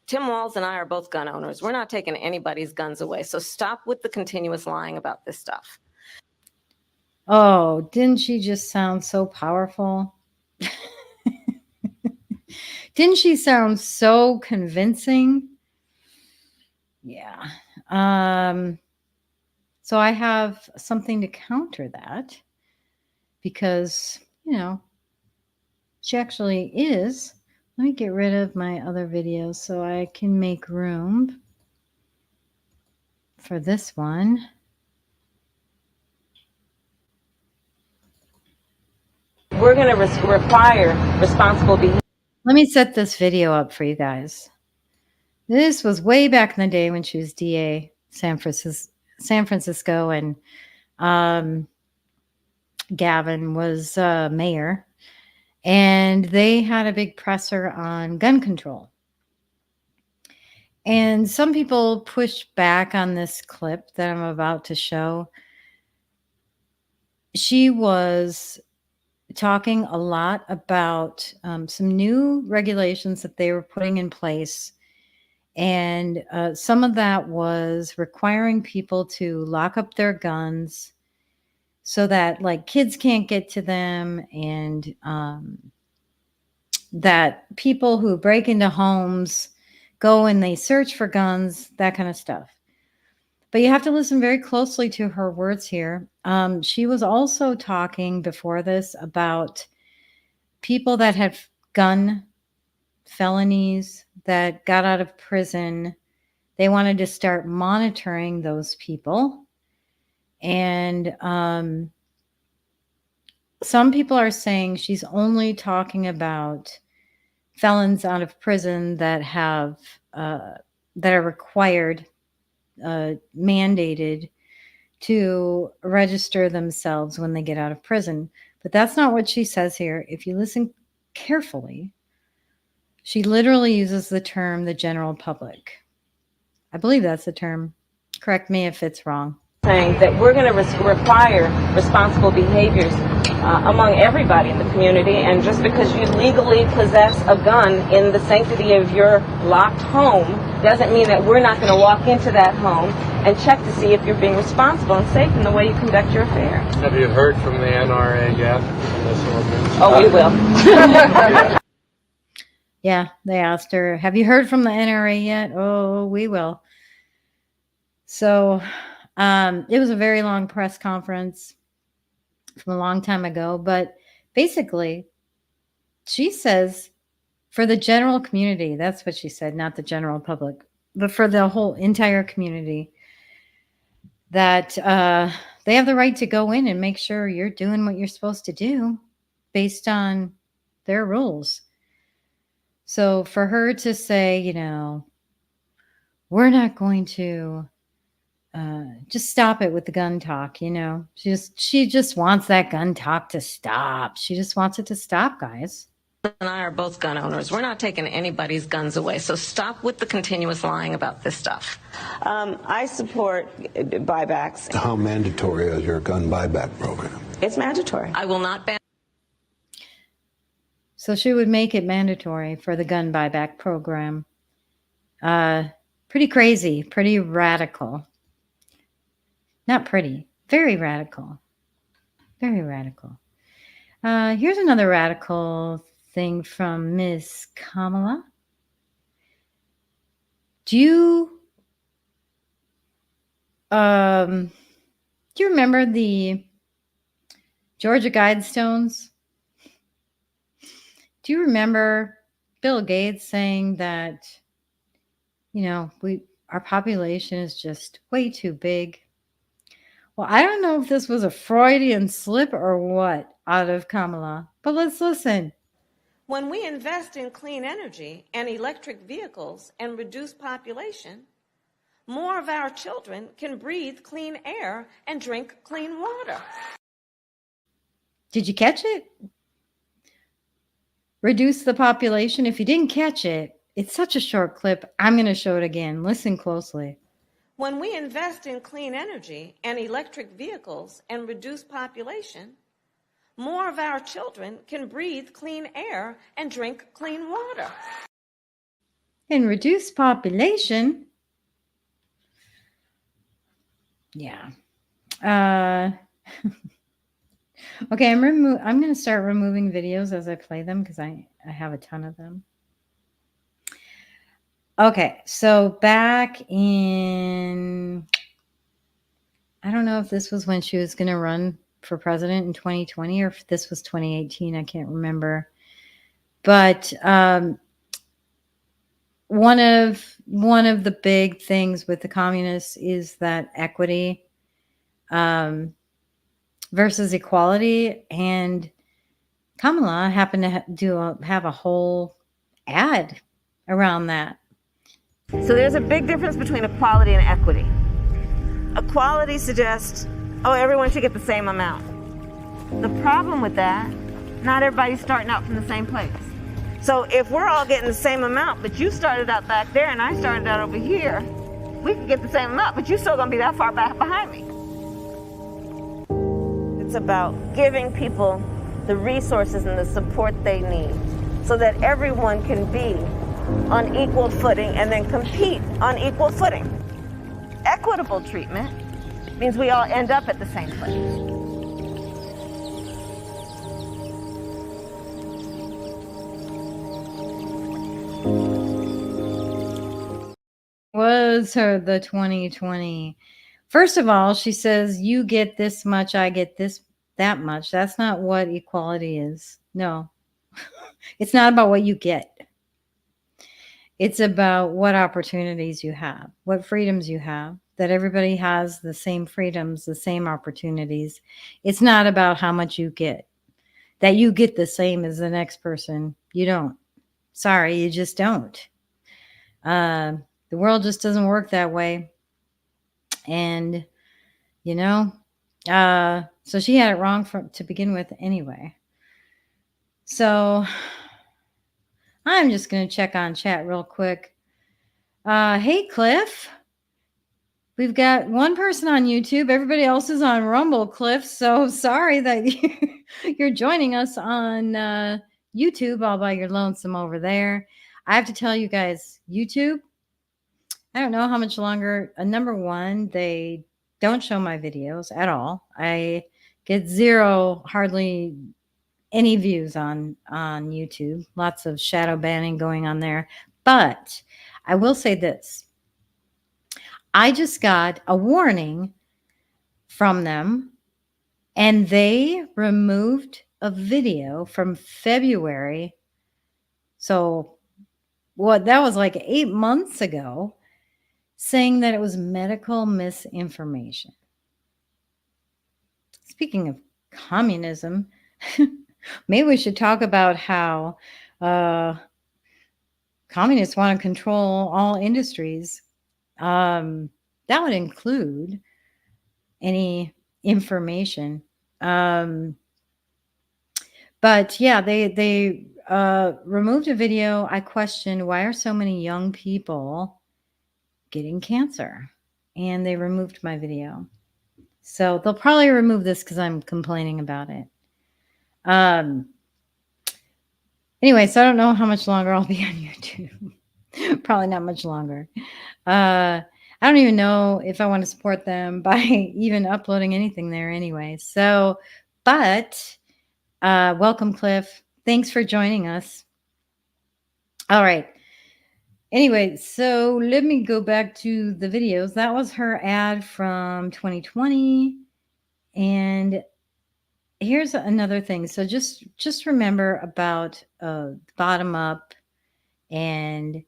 Tim Walz and I are both gun owners. We're not taking anybody's guns away. So stop with the continuous lying about this stuff. Oh, didn't she just sound so powerful? Didn't she sound so convincing? Yeah. So I have something to counter that, because, she actually is. Let me get rid of my other videos so I can make room for this one. We're going to require responsible behavior. Let me set this video up for you guys. This was way back in the day when she was DA San Francisco, and Gavin was mayor, and they had a big presser on gun control. And some people pushed back on this clip that I'm about to show. She was talking a lot about some new regulations that they were putting in place. And some of that was requiring people to lock up their guns so that, like, kids can't get to them, and that people who break into homes go and they search for guns, that kind of stuff. But you have to listen very closely to her words here. She was also talking before this about people that had gun felonies that got out of prison. They wanted to start monitoring those people. And some people are saying she's only talking about felons out of prison that have that are required, mandated to register themselves when they get out of prison. But that's not what she says here. If you listen carefully, she literally uses the term the general public. I believe that's the term. Correct me if it's wrong. Saying that we're going to require responsible behaviors among everybody in the community, and just because you legally possess a gun in the sanctity of your locked home doesn't mean that we're not going to walk into that home and check to see if you're being responsible and safe in the way you conduct your affairs. Have you heard from the NRA yet? Oh, we will. Yeah, they asked her, have you heard from the NRA yet? Oh, we will. So It was a very long press conference from a long time ago, but basically, she says for the general community, that's what she said, not the general public, but for the whole entire community, that they have the right to go in and make sure you're doing what you're supposed to do based on their rules. So for her to say, you know, we're not going to just stop it with the gun talk, you know, she just wants that gun talk to stop. She just wants it to stop, guys. And I are both gun owners. We're not taking anybody's guns away. So stop with the continuous lying about this stuff. I support buybacks. How mandatory is your gun buyback program? It's mandatory. I will not ban. So she would make it mandatory for the gun buyback program. Pretty crazy, pretty radical. Not pretty, very radical. Very radical. Here's another radical thing from Miss Kamala. Do you remember the Georgia Guidestones? Do you remember Bill Gates saying that, you know, our population is just way too big? Well, I don't know if this was a Freudian slip or what out of Kamala, but let's listen. When we invest in clean energy and electric vehicles and reduce population, more of our children can breathe clean air and drink clean water. Did you catch it? Reduce the population. If you didn't catch it, it's such a short clip. I'm going to show it again. Listen closely. When we invest in clean energy and electric vehicles and reduce population, more of our children can breathe clean air and drink clean water. And reduce population. Yeah. Okay, I'm going to start removing videos as I play them because I have a ton of them. Okay, so back in, I don't know if this was when she was going to run for president in 2020 or if this was 2018. I can't remember. But one of the big things with the communists is that equity versus equality. And Kamala happened to have a whole ad around that. So there's a big difference between equality and equity. Equality suggests, oh, everyone should get the same amount. The problem with that, not everybody's starting out from the same place. So if we're all getting the same amount, but you started out back there and I started out over here, we can get the same amount, but you're still gonna be that far back behind me. It's about giving people the resources and the support they need so that everyone can be on equal footing and then compete on equal footing. Equitable treatment means we all end up at the same place. Was her the 2020? First of all, she says you get this much, I get that much. That's not what equality is. No. It's not about what you get. It's about what opportunities you have, what freedoms you have, that everybody has the same freedoms, the same opportunities. It's not about how much you get, that you get the same as the next person. You don't. Sorry, you just don't. The world just doesn't work that way. And, you know, so she had it wrong to begin with anyway. So I'm just going to check on chat real quick. Hey, Cliff. We've got one person on YouTube. Everybody else is on Rumble, Cliff. So sorry that you're joining us on YouTube all by your lonesome over there. I have to tell you guys, YouTube, I don't know how much longer. Number one, they don't show my videos at all. I get hardly any views on YouTube. Lots of shadow banning going on there. But I will say this. I just got a warning from them, and they removed a video from February. So what, that was like 8 months ago, saying that it was medical misinformation. Speaking of communism, maybe we should talk about how communists want to control all industries. That would include any information. But yeah, they removed a video. I questioned, why are so many young people getting cancer? And they removed my video. So they'll probably remove this because I'm complaining about it. Anyway, so I don't know how much longer I'll be on YouTube. Probably not much longer. I don't even know if I want to support them by even uploading anything there anyway. So, but welcome, Cliff. Thanks for joining us. All right. Anyway, so let me go back to the videos. That was her ad from 2020. And here's another thing. So just remember about bottom up and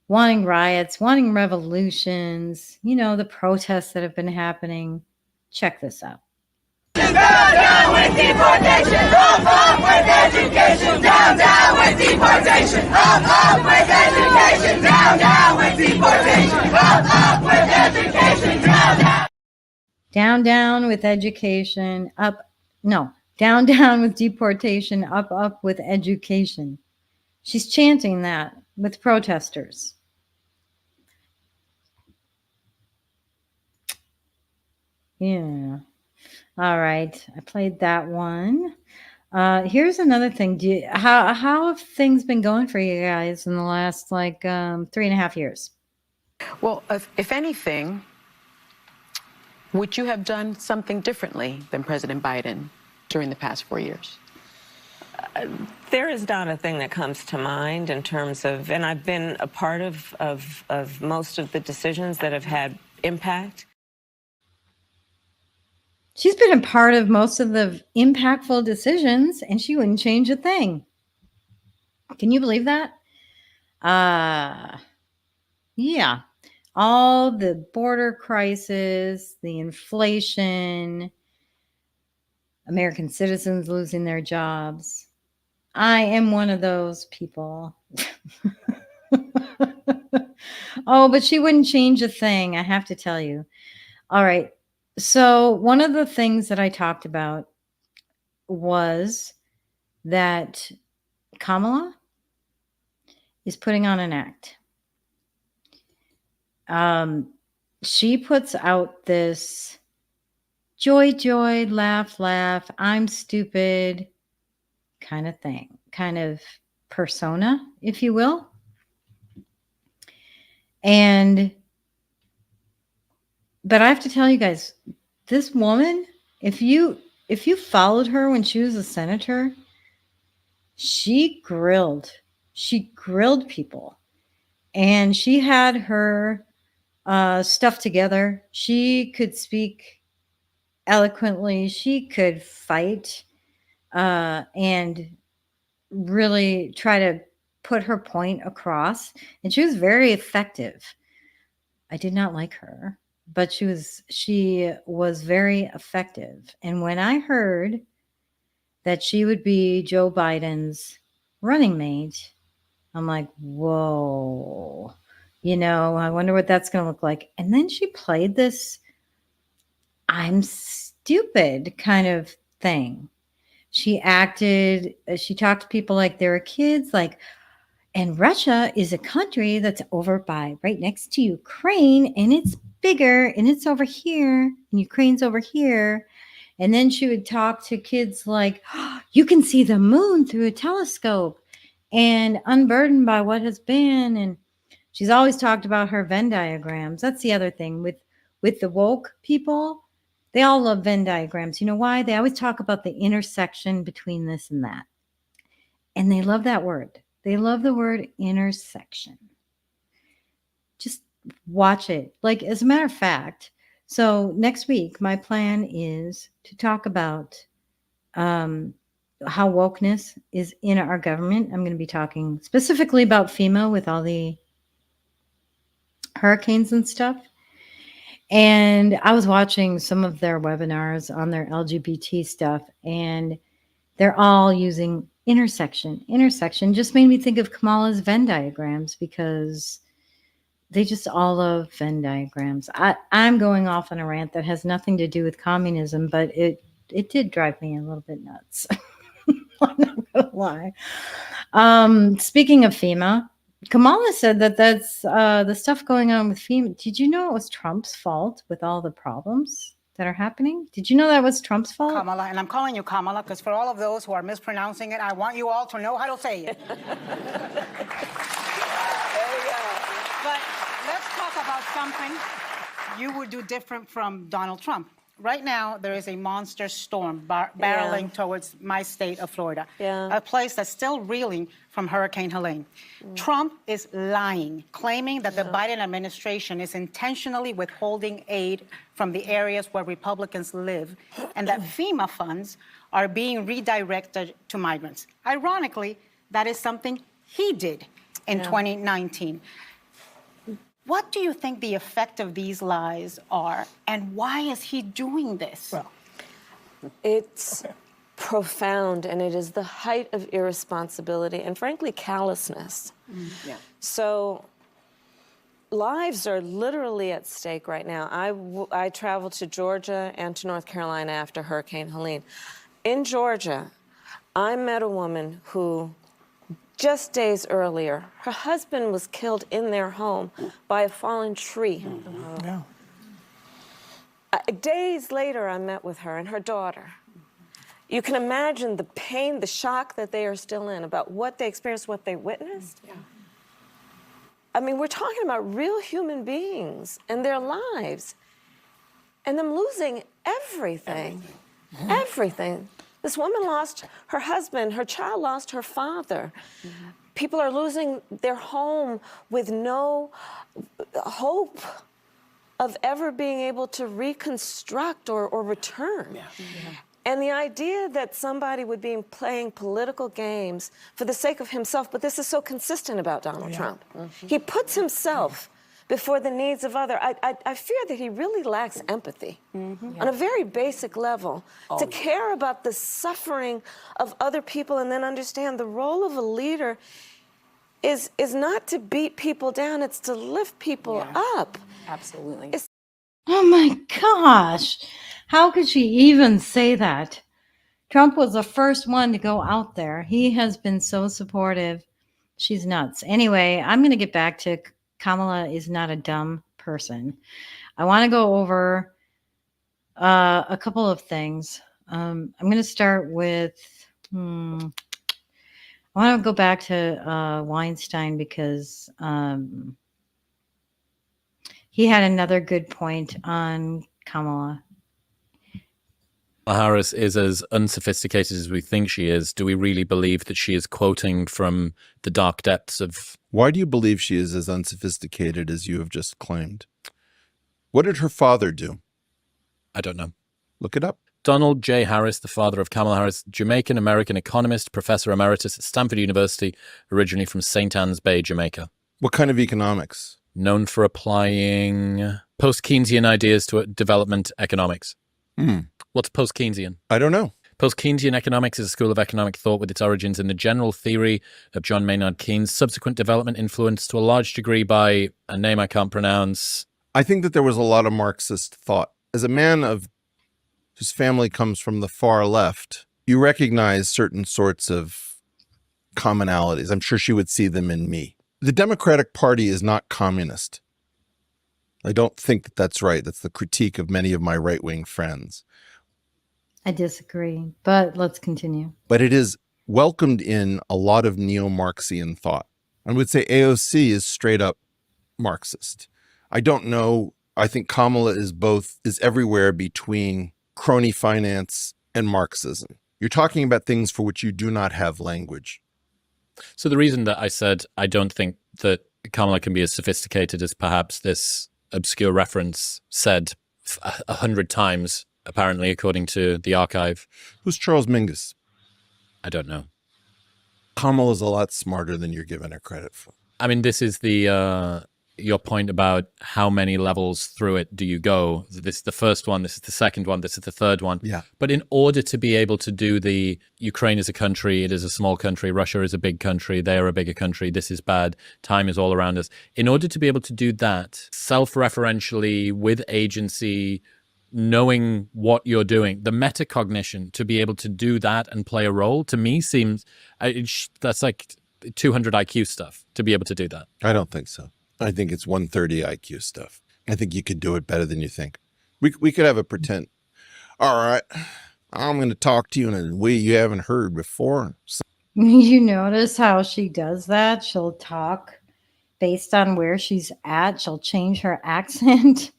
wanting riots, wanting revolutions, you know, the protests that have been happening. Check this out. Down, down with deportation. Up with education. Down, down with deportation. Up with education. Down, down with deportation. Up with education. Down, down. Down, down with education. Down, down with deportation. Up with education. She's chanting that with protesters. Yeah. All right. I played that one. Here's another thing. How have things been going for you guys in the last 3.5 years? Well, if anything, would you have done something differently than President Biden during the past 4 years? There is not a thing that comes to mind in terms of, and I've been a part of most of the decisions that have had impact. She's been a part of most of the impactful decisions, and she wouldn't change a thing. Can you believe that? Yeah. All the border crisis, the inflation, American citizens losing their jobs. I am one of those people. Oh, but she wouldn't change a thing, I have to tell you. All right. So one of the things that I talked about was that Kamala is putting on an act. She puts out this joy, joy, laugh, laugh, I'm stupid kind of thing, kind of persona, if you will. But I have to tell you guys, this woman, if you followed her when she was a senator, she grilled people, and she had her stuff together. She could speak eloquently. She could fight and really try to put her point across, and she was very effective. I did not like her, but she was very effective. And when I heard that she would be Joe Biden's running mate, I'm like, whoa, I wonder what that's going to look like. And then she played this I'm stupid kind of thing. She talked to people like they were kids, and Russia is a country that's right next to Ukraine, and it's bigger, and it's over here, and Ukraine's over here. And then she would talk to kids like, oh, you can see the moon through a telescope, and unburdened by what has been. And she's always talked about her Venn diagrams. That's the other thing with the woke people. They all love Venn diagrams. You know why? They always talk about the intersection between this and that. And they love that word. They love the word intersection. Just watch it. As a matter of fact, So next week, my plan is to talk about how wokeness is in our government. I'm going to be talking specifically about FEMA with all the hurricanes and stuff. And I was watching some of their webinars on their LGBT stuff, and they're all using intersection. Intersection just made me think of Kamala's Venn diagrams, because they just all love Venn diagrams. I'm going off on a rant that has nothing to do with communism, but it did drive me a little bit nuts. I'm not gonna lie. Speaking of FEMA, Kamala said that that's the stuff going on with FEMA. Did you know it was Trump's fault with all the problems that are happening? Did you know that was Trump's fault? Kamala, and I'm calling you Kamala because for all of those who are mispronouncing it, I want you all to know how to say it. There you go. But let's talk about something you would do different from Donald Trump. Right now, there is a monster storm barreling towards my state of Florida, a place that's still reeling from Hurricane Helene. Trump is lying, claiming that the Biden administration is intentionally withholding aid from the areas where Republicans live, and that FEMA funds are being redirected to migrants. Ironically, that is something he did in 2019. What do you think the effect of these lies are, and why is he doing this? Well, it's profound, and it is the height of irresponsibility and, frankly, callousness. So lives are literally at stake right now. I traveled to Georgia and to North Carolina after Hurricane Helene. In Georgia, I met a woman who, just days earlier, her husband was killed in their home by a fallen tree. Days later, I met with her and her daughter. You can imagine the pain, the shock that they are still in about what they experienced, what they witnessed. I mean, we're talking about real human beings and their lives, and them losing everything. Everything. This woman lost her husband, her child lost her father. People are losing their home with no hope of ever being able to reconstruct or return. And the idea that somebody would be playing political games for the sake of himself, but this is so consistent about Donald Trump. He puts himself before the needs of others. I fear that he really lacks empathy on a very basic level to care about the suffering of other people, and then understand the role of a leader is not to beat people down, it's to lift people up. Absolutely. Oh my gosh. How could she even say that? Trump was the first one to go out there. He has been so supportive. She's nuts. Anyway, I'm going to get back to Kamala is not a dumb person. I want to go over a couple of things. I'm going to start with, I want to go back to Weinstein, because he had another good point on Kamala. Harris is as unsophisticated as we think she is. Do we really believe that she is quoting from the dark depths of... Why do you believe she is as unsophisticated as you have just claimed? What did her father do? I don't know. Look it up. Donald J. Harris, the father of Kamala Harris, Jamaican-American economist, professor emeritus at Stanford University, originally from St. Anne's Bay, Jamaica. What kind of economics? Known for applying post-Keynesian ideas to development economics. What's post-Keynesian? I don't know. Post-Keynesian economics is a school of economic thought with its origins in the general theory of John Maynard Keynes' subsequent development, influenced to a large degree by a name I can't pronounce. I think that there was a lot of Marxist thought. As a man whose family comes from the far left, you recognize certain sorts of commonalities. I'm sure she would see them in me. The Democratic Party is not communist. I don't think that that's right. That's the critique of many of my right-wing friends. I disagree, but let's continue. But it is welcomed in a lot of neo-Marxian thought. I would say AOC is straight up Marxist. I don't know. I think Kamala is everywhere between crony finance and Marxism. You're talking about things for which you do not have language. So the reason that I said I don't think that Kamala can be as sophisticated as perhaps this obscure reference said 100 times, apparently, according to the archive. Who's Charles Mingus? I don't know. Kamala's a lot smarter than you're giving her credit for. I mean, this is the your point about how many levels through it do you go. This is the first one, this is the second one, this is the third one. Yeah. But in order to be able to do the Ukraine is a country, it is a small country, Russia is a big country, they are a bigger country, this is bad, time is all around us. In order to be able to do that self-referentially with agency, knowing what you're doing, the metacognition to be able to do that and play a role, to me seems, that's like 200 IQ stuff to be able to do that. I don't think so. I think it's 130 IQ stuff. I think you could do it better than you think. We could have a pretend. All right, I'm going to talk to you in a way you haven't heard before. You notice how she does that? She'll talk based on where she's at. She'll change her accent.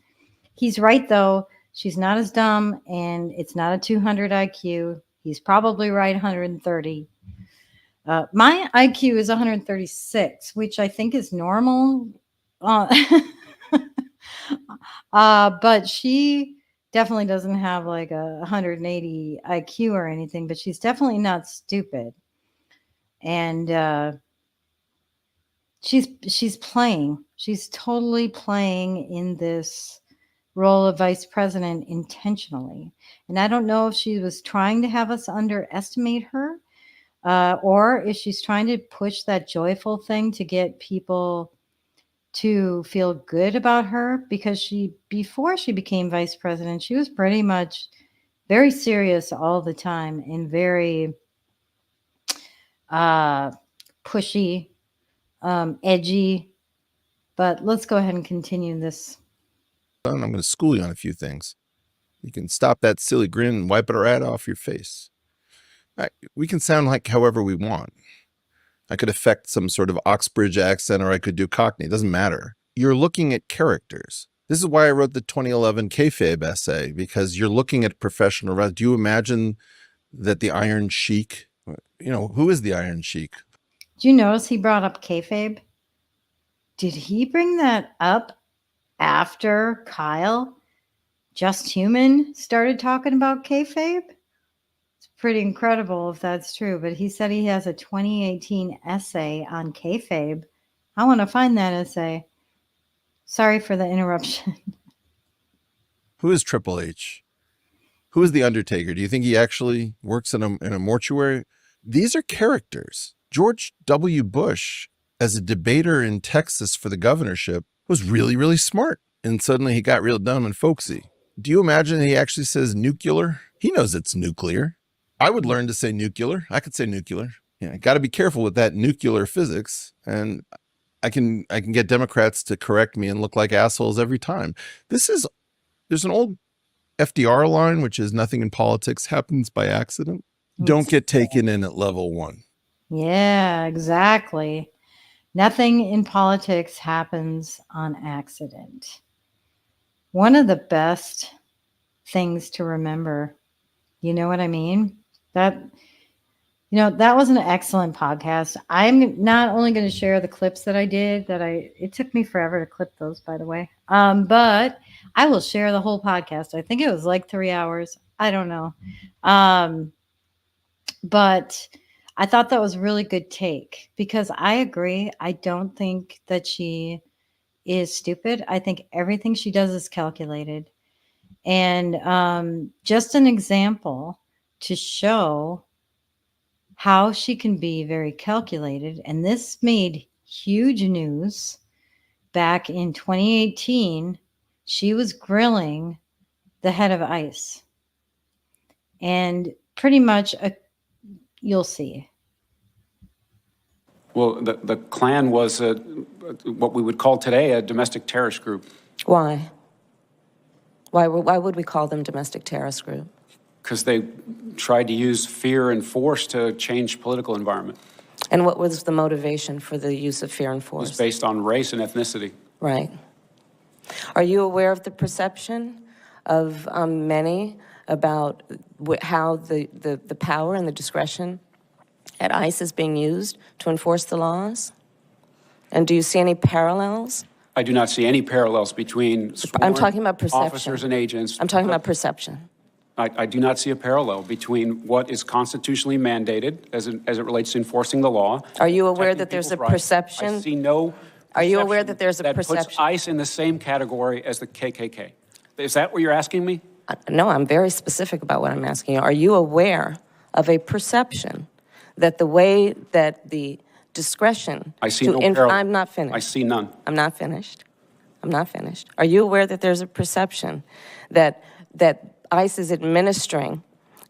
He's right, though. She's not as dumb, and it's not a 200 IQ. He's probably right, 130. My IQ is 136, which I think is normal. But she definitely doesn't have like a 180 IQ or anything, but she's definitely not stupid. And she's playing. She's totally playing in this role of vice president intentionally. And I don't know if she was trying to have us underestimate her, or if she's trying to push that joyful thing to get people to feel good about her, because before she became vice president, she was pretty much very serious all the time and very pushy, edgy. But let's go ahead and continue this. I'm going to school you on a few things. You can stop that silly grin and wipe it right off your face. We can sound like however we want. I could affect some sort of Oxbridge accent, or I could do Cockney. It doesn't matter. You're looking at characters. This is why I wrote the 2011 kayfabe essay, because you're looking at professional. Do you imagine that the Iron Sheik, who is the Iron Sheik? Do you notice he brought up kayfabe? Did he bring that up after Kyle, Just Human, started talking about kayfabe? Pretty incredible if that's true, but he said he has a 2018 essay on kayfabe. I want to find that essay. Sorry for the interruption. Who is Triple H? Who is the Undertaker? Do you think he actually works in a mortuary? These are characters. George W. Bush, as a debater in Texas for the governorship, was really, really smart. And suddenly he got real dumb and folksy. Do you imagine he actually says nuclear? He knows it's nuclear. I would learn to say nuclear. I could say nuclear. Yeah, got to be careful with that nuclear physics. And I can get Democrats to correct me and look like assholes every time. There's an old FDR line, which is nothing in politics happens by accident. Don't get taken in at level 1. Yeah, exactly. Nothing in politics happens on accident. One of the best things to remember, you know what I mean? That was an excellent podcast. I'm not only going to share the clips that I did, it took me forever to clip those, by the way. But I will share the whole podcast. I think it was like 3 hours. I don't know. But I thought that was a really good take, because I agree. I don't think that she is stupid. I think everything she does is calculated. And just an example to show how she can be very calculated. And this made huge news back in 2018. She was grilling the head of ICE. And pretty much, you'll see. Well, the Klan was what we would call today a domestic terrorist group. Why? Why would we call them domestic terrorist group? Because they tried to use fear and force to change political environment. And what was the motivation for the use of fear and It force? was based on race and ethnicity. Right. Are you aware of the perception of many about how the power and the discretion at ICE is being used to enforce the laws? And do you see any parallels I do not see any parallels between I'm talking about perception. officers and agents. I'm talking about perception. I do not see a parallel between what is constitutionally mandated as it relates to enforcing the law. Are you aware protecting that there's a people's rights. perception? I see no. Are you aware that there's a that perception? puts ICE in the same category as the KKK? Is that what you're asking me? No, I'm very specific about what I'm asking you. Are you aware of a perception that the way that the discretion I see no parallel. I'm not finished. I see none. I'm not finished. I'm not finished. Are you aware that there's a perception that ICE is administering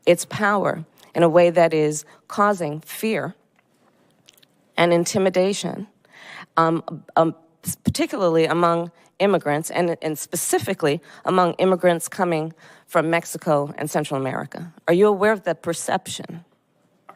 its power in a way that is causing fear and intimidation, particularly among immigrants and specifically among immigrants coming from Mexico and Central America? Are you aware of that perception?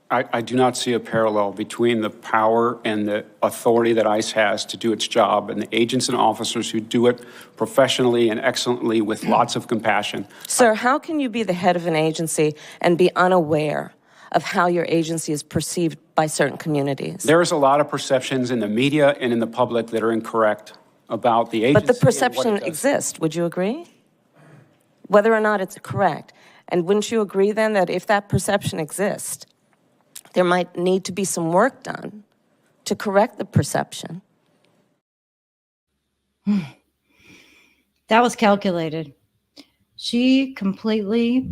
I do not see a parallel between the power and the authority that ICE has to do its job and the agents and officers who do it professionally and excellently with lots of compassion. Sir, how can you be the head of an agency and be unaware of how your agency is perceived by certain communities? There is a lot of perceptions in the media and in the public that are incorrect about the agency. But the perception exists, would you agree? Whether or not it's correct. And wouldn't you agree then that if that perception exists, there might need to be some work done to correct the perception? That was calculated. She completely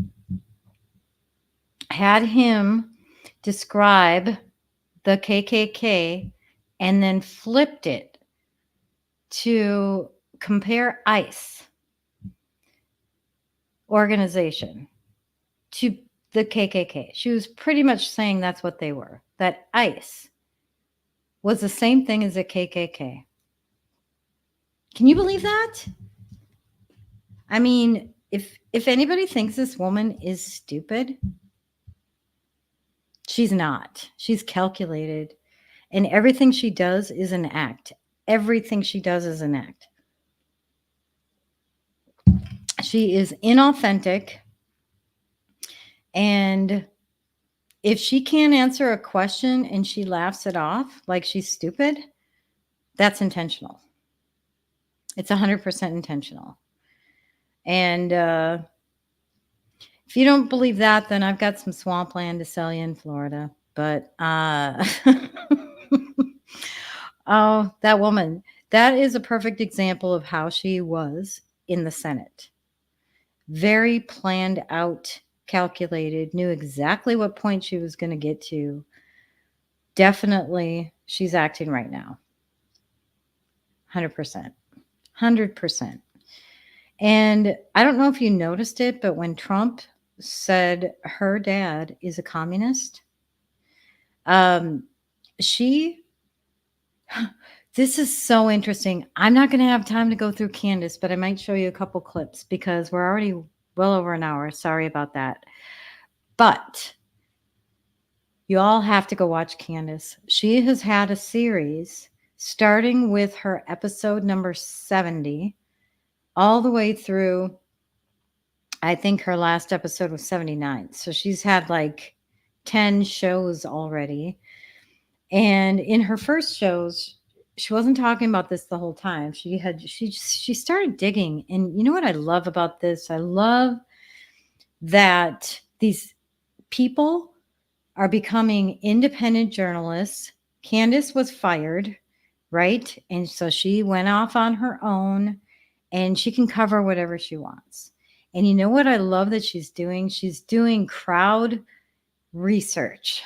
had him describe the KKK and then flipped it to compare ICE organization to the KKK. She was pretty much saying that's what they were, that ICE was the same thing as the KKK. Can you believe that? I mean, if anybody thinks this woman is stupid, she's not. She's calculated, and everything she does is an act. Everything she does is an act. She is inauthentic. And if she can't answer a question and she laughs it off like she's stupid, that's intentional. It's 100% intentional. And if you don't believe that, then I've got some swampland to sell you in Florida. But oh, that woman, that is a perfect example of how she was in the Senate. Very planned out, calculated, knew exactly what point she was going to get to. Definitely, she's acting right now. 100%. 100%. And I don't know if you noticed it, but when Trump said her dad is a communist, this is so interesting. I'm not going to have time to go through Candace, but I might show you a couple clips because we're already well over an hour. Sorry about that. But you all have to go watch Candace. She has had a series starting with her episode number 70 all the way through, I think her last episode was 79. So she's had like 10 shows already. And in her first shows, she wasn't talking about this the whole time. She started digging. And you know what I love about this? I love that these people are becoming independent journalists. Candace was fired, right? And so she went off on her own and she can cover whatever she wants. And you know what I love that she's doing? She's doing crowd research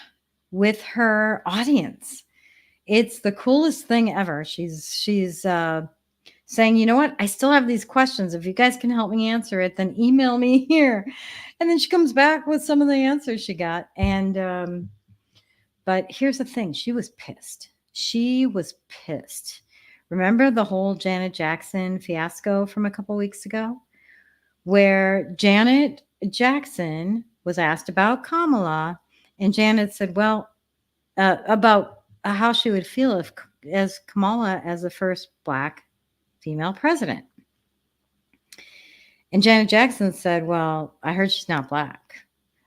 with her audience. It's the coolest thing ever. She's saying, you know what? I still have these questions. If you guys can help me answer it, then email me here. And then she comes back with some of the answers she got. And but here's the thing. She was pissed. She was pissed. Remember the whole Janet Jackson fiasco from a couple weeks ago, where Janet Jackson was asked about Kamala, and Janet said, well, about how she would feel as Kamala as the first Black female president. And Janet Jackson said, well, I heard she's not Black.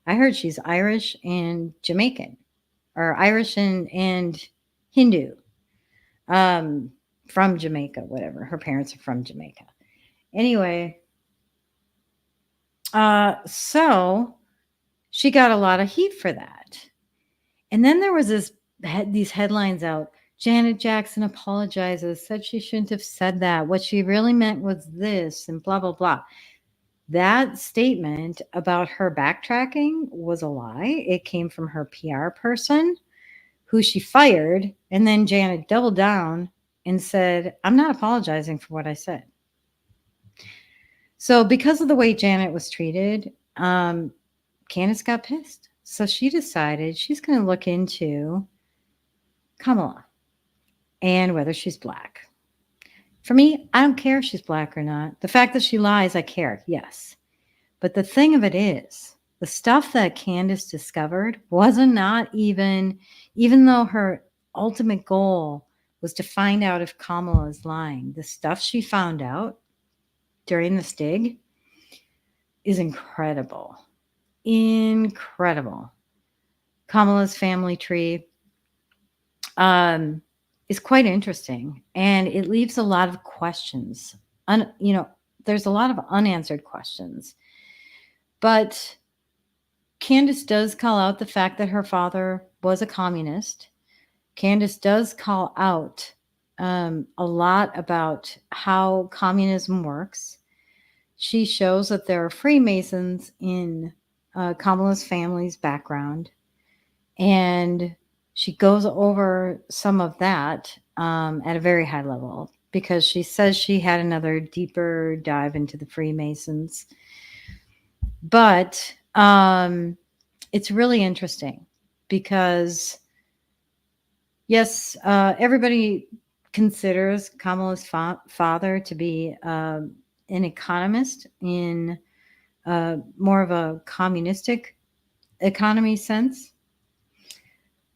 I heard she's Irish and Jamaican, or Irish and Hindu, from Jamaica, whatever. Her parents are from Jamaica. Anyway, so she got a lot of heat for that. And then there was these headlines out. Janet Jackson apologizes, said she shouldn't have said that. What she really meant was this, and blah, blah, blah. That statement about her backtracking was a lie. It came from her PR person, who she fired. And then Janet doubled down and said, I'm not apologizing for what I said. So because of the way Janet was treated, Candace got pissed. So she decided she's going to look into Kamala and whether she's black. For me, I don't care if she's black or not. The fact that she lies, I care, yes. But the thing of it is, the stuff that Candace discovered wasn't not even though her ultimate goal was to find out if Kamala is lying, the stuff she found out during the Stig is incredible. Incredible. Kamala's family tree is quite interesting, and it leaves a lot of questions. There's a lot of unanswered questions. But Candace does call out the fact that her father was a communist. Candace does call out a lot about how communism works. She shows that there are Freemasons in Kamala's family's background, and she goes over some of that at a very high level because she says she had another deeper dive into the Freemasons. But it's really interesting because, yes, everybody considers Kamala's father to be an economist in more of a communistic economy sense.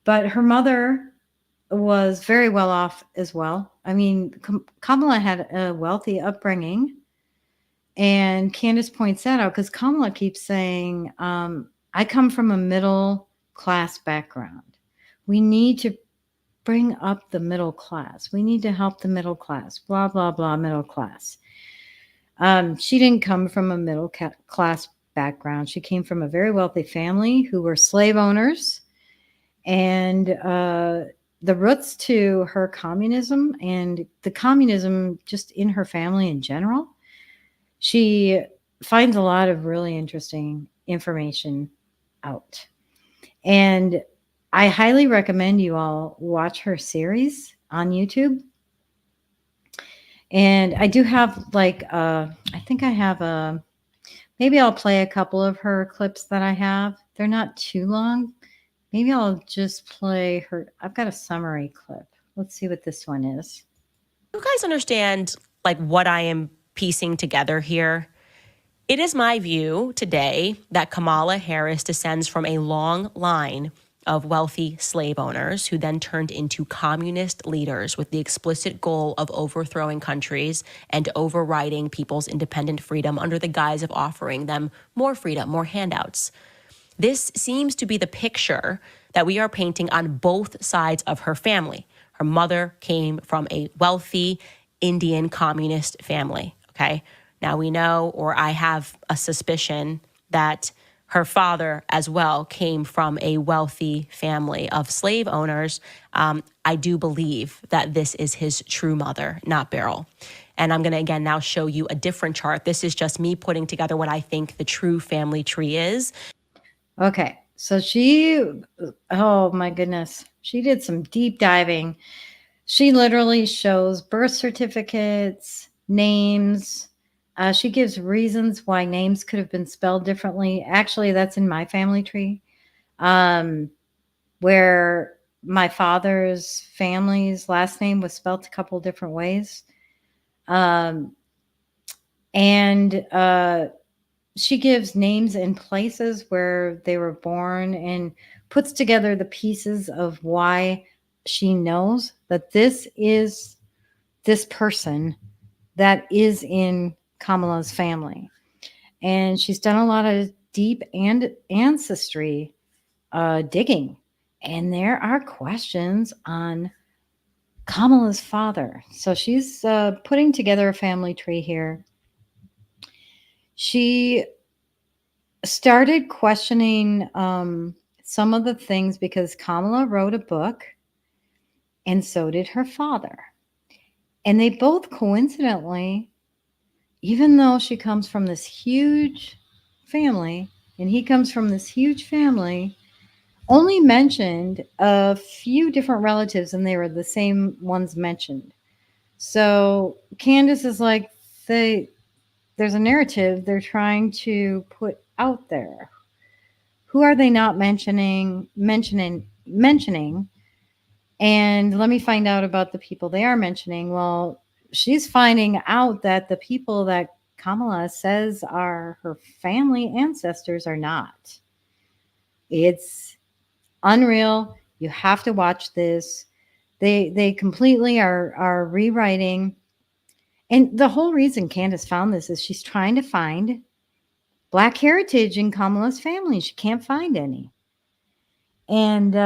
But her mother was very well off as well. I mean, Kamala had a wealthy upbringing. And Candace points that out because Kamala keeps saying, I come from a middle class background. We need to bring up the middle class. We need to help the middle class, blah, blah, blah, middle class. She didn't come from a middle class background. She came from a very wealthy family who were slave owners. And the roots to her communism and the communism just in her family in general, she finds a lot of really interesting information out. And I highly recommend you all watch her series on YouTube. And I do have I think I have maybe I'll play a couple of her clips that I have. They're not too long. Maybe I'll just play her. I've got a summary clip. Let's see what this one is. You guys understand what I am piecing together here? It is my view today that Kamala Harris descends from a long line of wealthy slave owners who then turned into communist leaders with the explicit goal of overthrowing countries and overriding people's independent freedom under the guise of offering them more freedom, more handouts. This seems to be the picture that we are painting on both sides of her family. Her mother came from a wealthy Indian communist family, okay? Now we know, or I have a suspicion, that her father as well came from a wealthy family of slave owners. I do believe that this is his true mother, not Beryl. And I'm going to, again, now show you a different chart. This is just me putting together what I think the true family tree is. Okay, so oh my goodness, she did some deep diving. She literally shows birth certificates, names. She gives reasons why names could have been spelled differently. Actually, that's in my family tree, where my father's family's last name was spelled a couple different ways. She gives names and places where they were born and puts together the pieces of why she knows that this is this person that is in Kamala's family. And she's done a lot of deep and ancestry digging. And there are questions on Kamala's father. So she's putting together a family tree here. She started questioning some of the things because Kamala wrote a book, and so did her father. And they both coincidentally, even though she comes from this huge family and he comes from this huge family, only mentioned a few different relatives, and they were the same ones mentioned. So Candace is like, there's a narrative they're trying to put out there. Who are they not mentioning? And let me find out about the people they are mentioning. Well, she's finding out that the people that Kamala says are her family ancestors are not. It's unreal. You have to watch this. They completely are rewriting. And the whole reason Candace found this is she's trying to find Black heritage in Kamala's family. She can't find any. And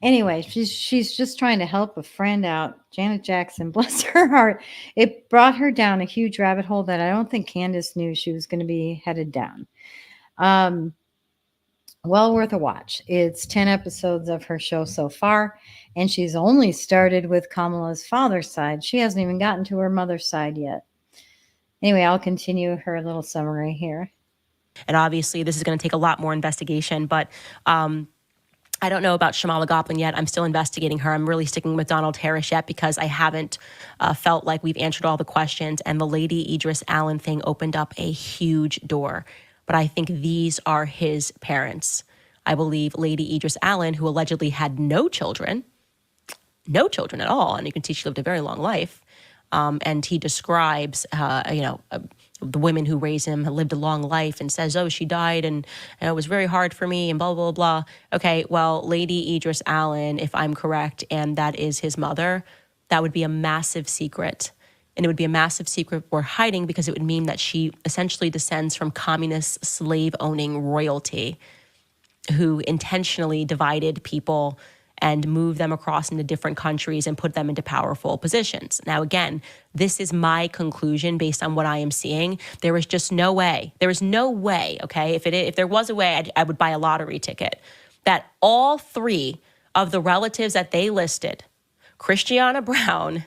anyway, she's just trying to help a friend out. Janet Jackson, bless her heart. It brought her down a huge rabbit hole that I don't think Candace knew she was going to be headed down. Well worth a watch. It's 10 episodes of her show so far, and she's only started with Kamala's father's side. She hasn't even gotten to her mother's side yet. Anyway, I'll continue her little summary here. And obviously, this is going to take a lot more investigation, but I don't know about Shamala Goplin yet. I'm still investigating her. I'm really sticking with Donald Harris yet because I haven't felt like we've answered all the questions. And the Lady Idris Allen thing opened up a huge door. But I think these are his parents. I believe Lady Idris Allen, who allegedly had no children at all, and you can see she lived a very long life. And he describes, the women who raised him lived a long life and says, oh, she died and it was very hard for me and blah, blah, blah. Okay, well, Lady Idris Allen, if I'm correct, and that is his mother, that would be a massive secret. And it would be a massive secret we're hiding because it would mean that she essentially descends from communist slave-owning royalty who intentionally divided people and move them across into different countries and put them into powerful positions. Now, again, this is my conclusion based on what I am seeing. There is just no way. There is no way, okay? If there was a way, I would buy a lottery ticket, that all three of the relatives that they listed, Christiana Brown,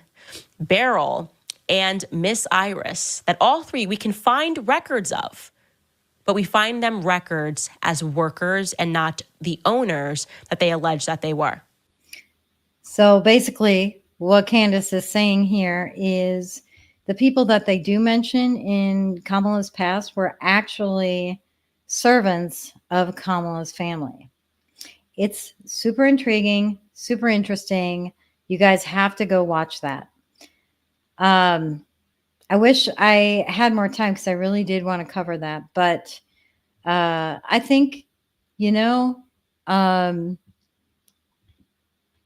Beryl, and Miss Iris, that all three we can find records of, but we find them records as workers and not the owners that they allege that they were. So basically, what Candace is saying here is the people that they do mention in Kamala's past were actually servants of Kamala's family. It's super intriguing, super interesting. You guys have to go watch that. I wish I had more time because I really did want to cover that. But I think,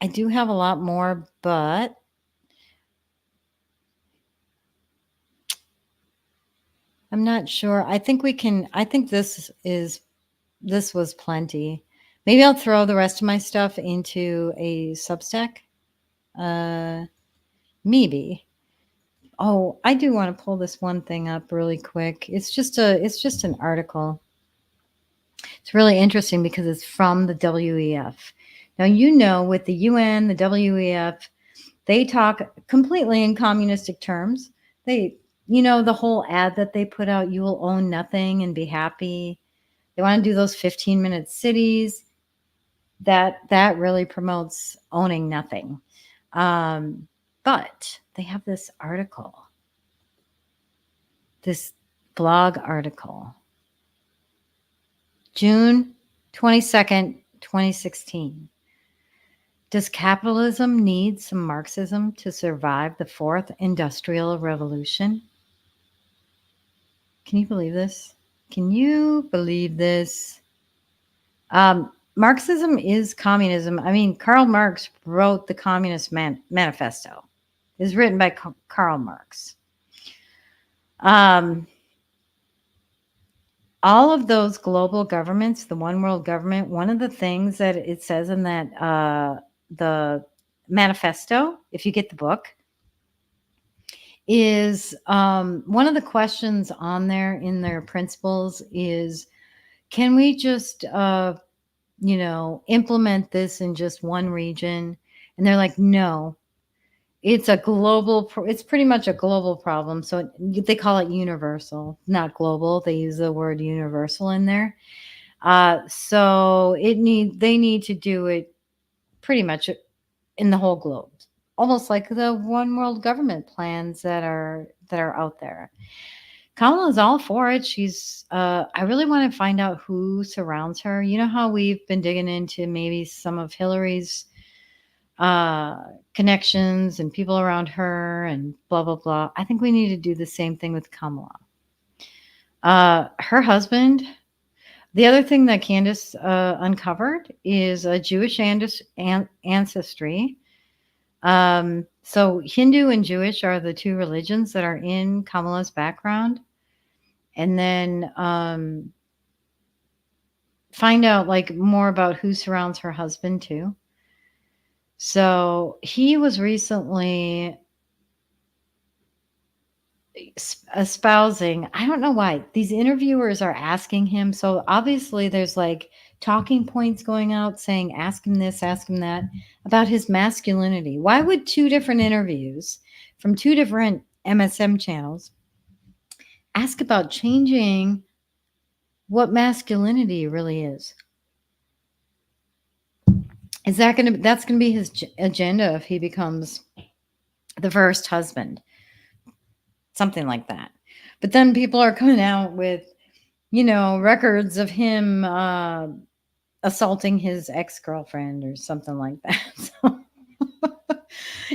I do have a lot more, but I'm not sure. I think this was plenty. Maybe I'll throw the rest of my stuff into a Substack. Maybe. Oh, I do want to pull this one thing up really quick. It's just an article. It's really interesting because it's from the WEF. Now, with the UN, the WEF, they talk completely in communistic terms. The whole ad that they put out, you will own nothing and be happy. They want to do those 15-minute cities. That really promotes owning nothing. But they have this article, this blog article, June 22nd, 2016. Does capitalism need some Marxism to survive the fourth industrial revolution? Can you believe this? Marxism is communism. I mean, Karl Marx wrote the Communist Manifesto. It was written by Karl Marx. All of those global governments, the one world government, one of the things that it says in that the manifesto, if you get the book, is one of the questions on there in their principles is, can we just, implement this in just one region? And they're like, no, it's a global, it's pretty much a global problem. So they call it universal, not global. They use the word universal in there. So they need to do it pretty much in the whole globe, almost like the one world government plans that are out there. Kamala is all for it. She's I really want to find out who surrounds her. You know how we've been digging into maybe some of Hillary's connections and people around her and blah blah blah. I think we need to do the same thing with Kamala. Her husband. The other thing that Candace uncovered is a Jewish ancestry. So Hindu and Jewish are the two religions that are in Kamala's background. And then find out like more about who surrounds her husband too. So he was recently espousing, I don't know why these interviewers are asking him. So obviously there's like talking points going out saying, ask him this, ask him that about his masculinity. Why would two different interviews from two different MSM channels ask about changing what masculinity really is? Is that that's going to be his agenda if he becomes the first husband? Something like that. But then people are coming out with, records of him assaulting his ex-girlfriend or something like that. So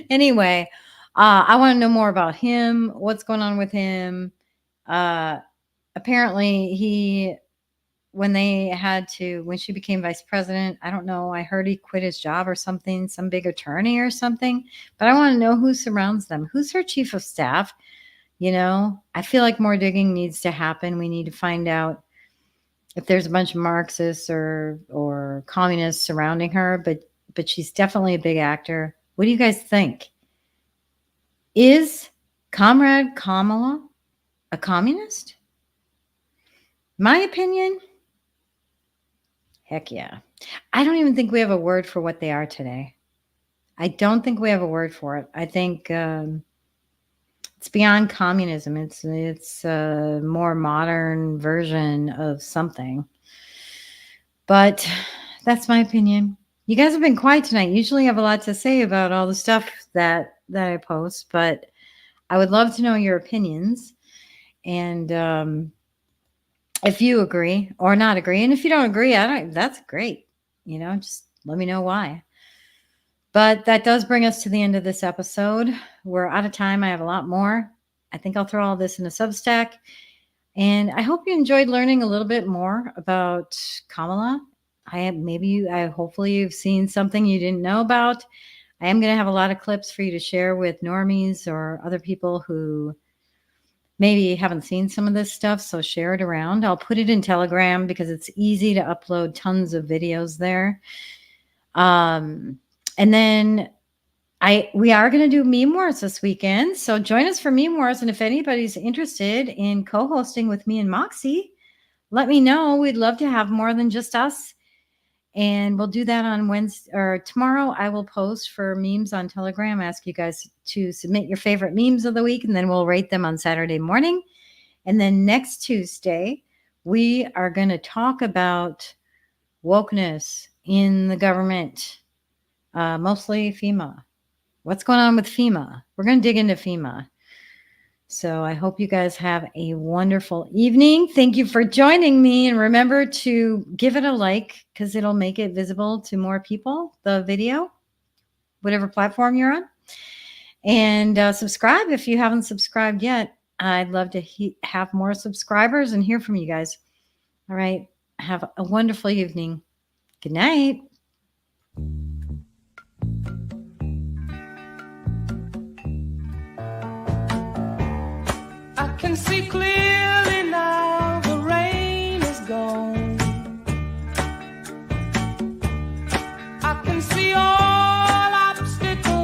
anyway, I want to know more about him. What's going on with him? Apparently when she became vice president, I don't know, I heard he quit his job or something, some big attorney or something, but I want to know who surrounds them. Who's her chief of staff? I feel like more digging needs to happen. We need to find out if there's a bunch of Marxists or communists surrounding her, but she's definitely a big actor. What do you guys think? Is Comrade Kamala a communist? My opinion, heck yeah. I don't even think we have a word for what they are today. I don't think we have a word for it. I think it's beyond communism. It's a more modern version of something. But that's my opinion. You guys have been quiet tonight. Usually I have a lot to say about all the stuff that I post, but I would love to know your opinions. And if you agree or not agree, and if you don't agree, that's great. Just let me know why. But that does bring us to the end of this episode. We're out of time. I have a lot more. I think I'll throw all this in a Substack. And I hope you enjoyed learning a little bit more about Kamala. Hopefully you've seen something you didn't know about. I am going to have a lot of clips for you to share with normies or other people who maybe haven't seen some of this stuff. So share it around. I'll put it in Telegram because it's easy to upload tons of videos there. And then we are going to do Meme Wars this weekend. So join us for Meme Wars. And if anybody's interested in co-hosting with me and Moxie, let me know. We'd love to have more than just us. And we'll do that on Wednesday or tomorrow. I will post for memes on Telegram, ask you guys to submit your favorite memes of the week, and then we'll rate them on Saturday morning. And then next Tuesday, we are going to talk about wokeness in the government. Mostly FEMA. What's going on with FEMA? We're going to dig into FEMA. So I hope you guys have a wonderful evening. Thank you for joining me. And remember to give it a like because it'll make it visible to more people, the video, whatever platform you're on. And subscribe if you haven't subscribed yet. I'd love to have more subscribers and hear from you guys. All right. Have a wonderful evening. Good night. I can see clearly now the rain is gone. I can see all obstacles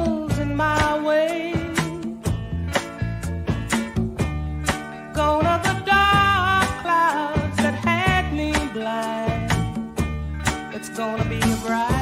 It's gonna be a bright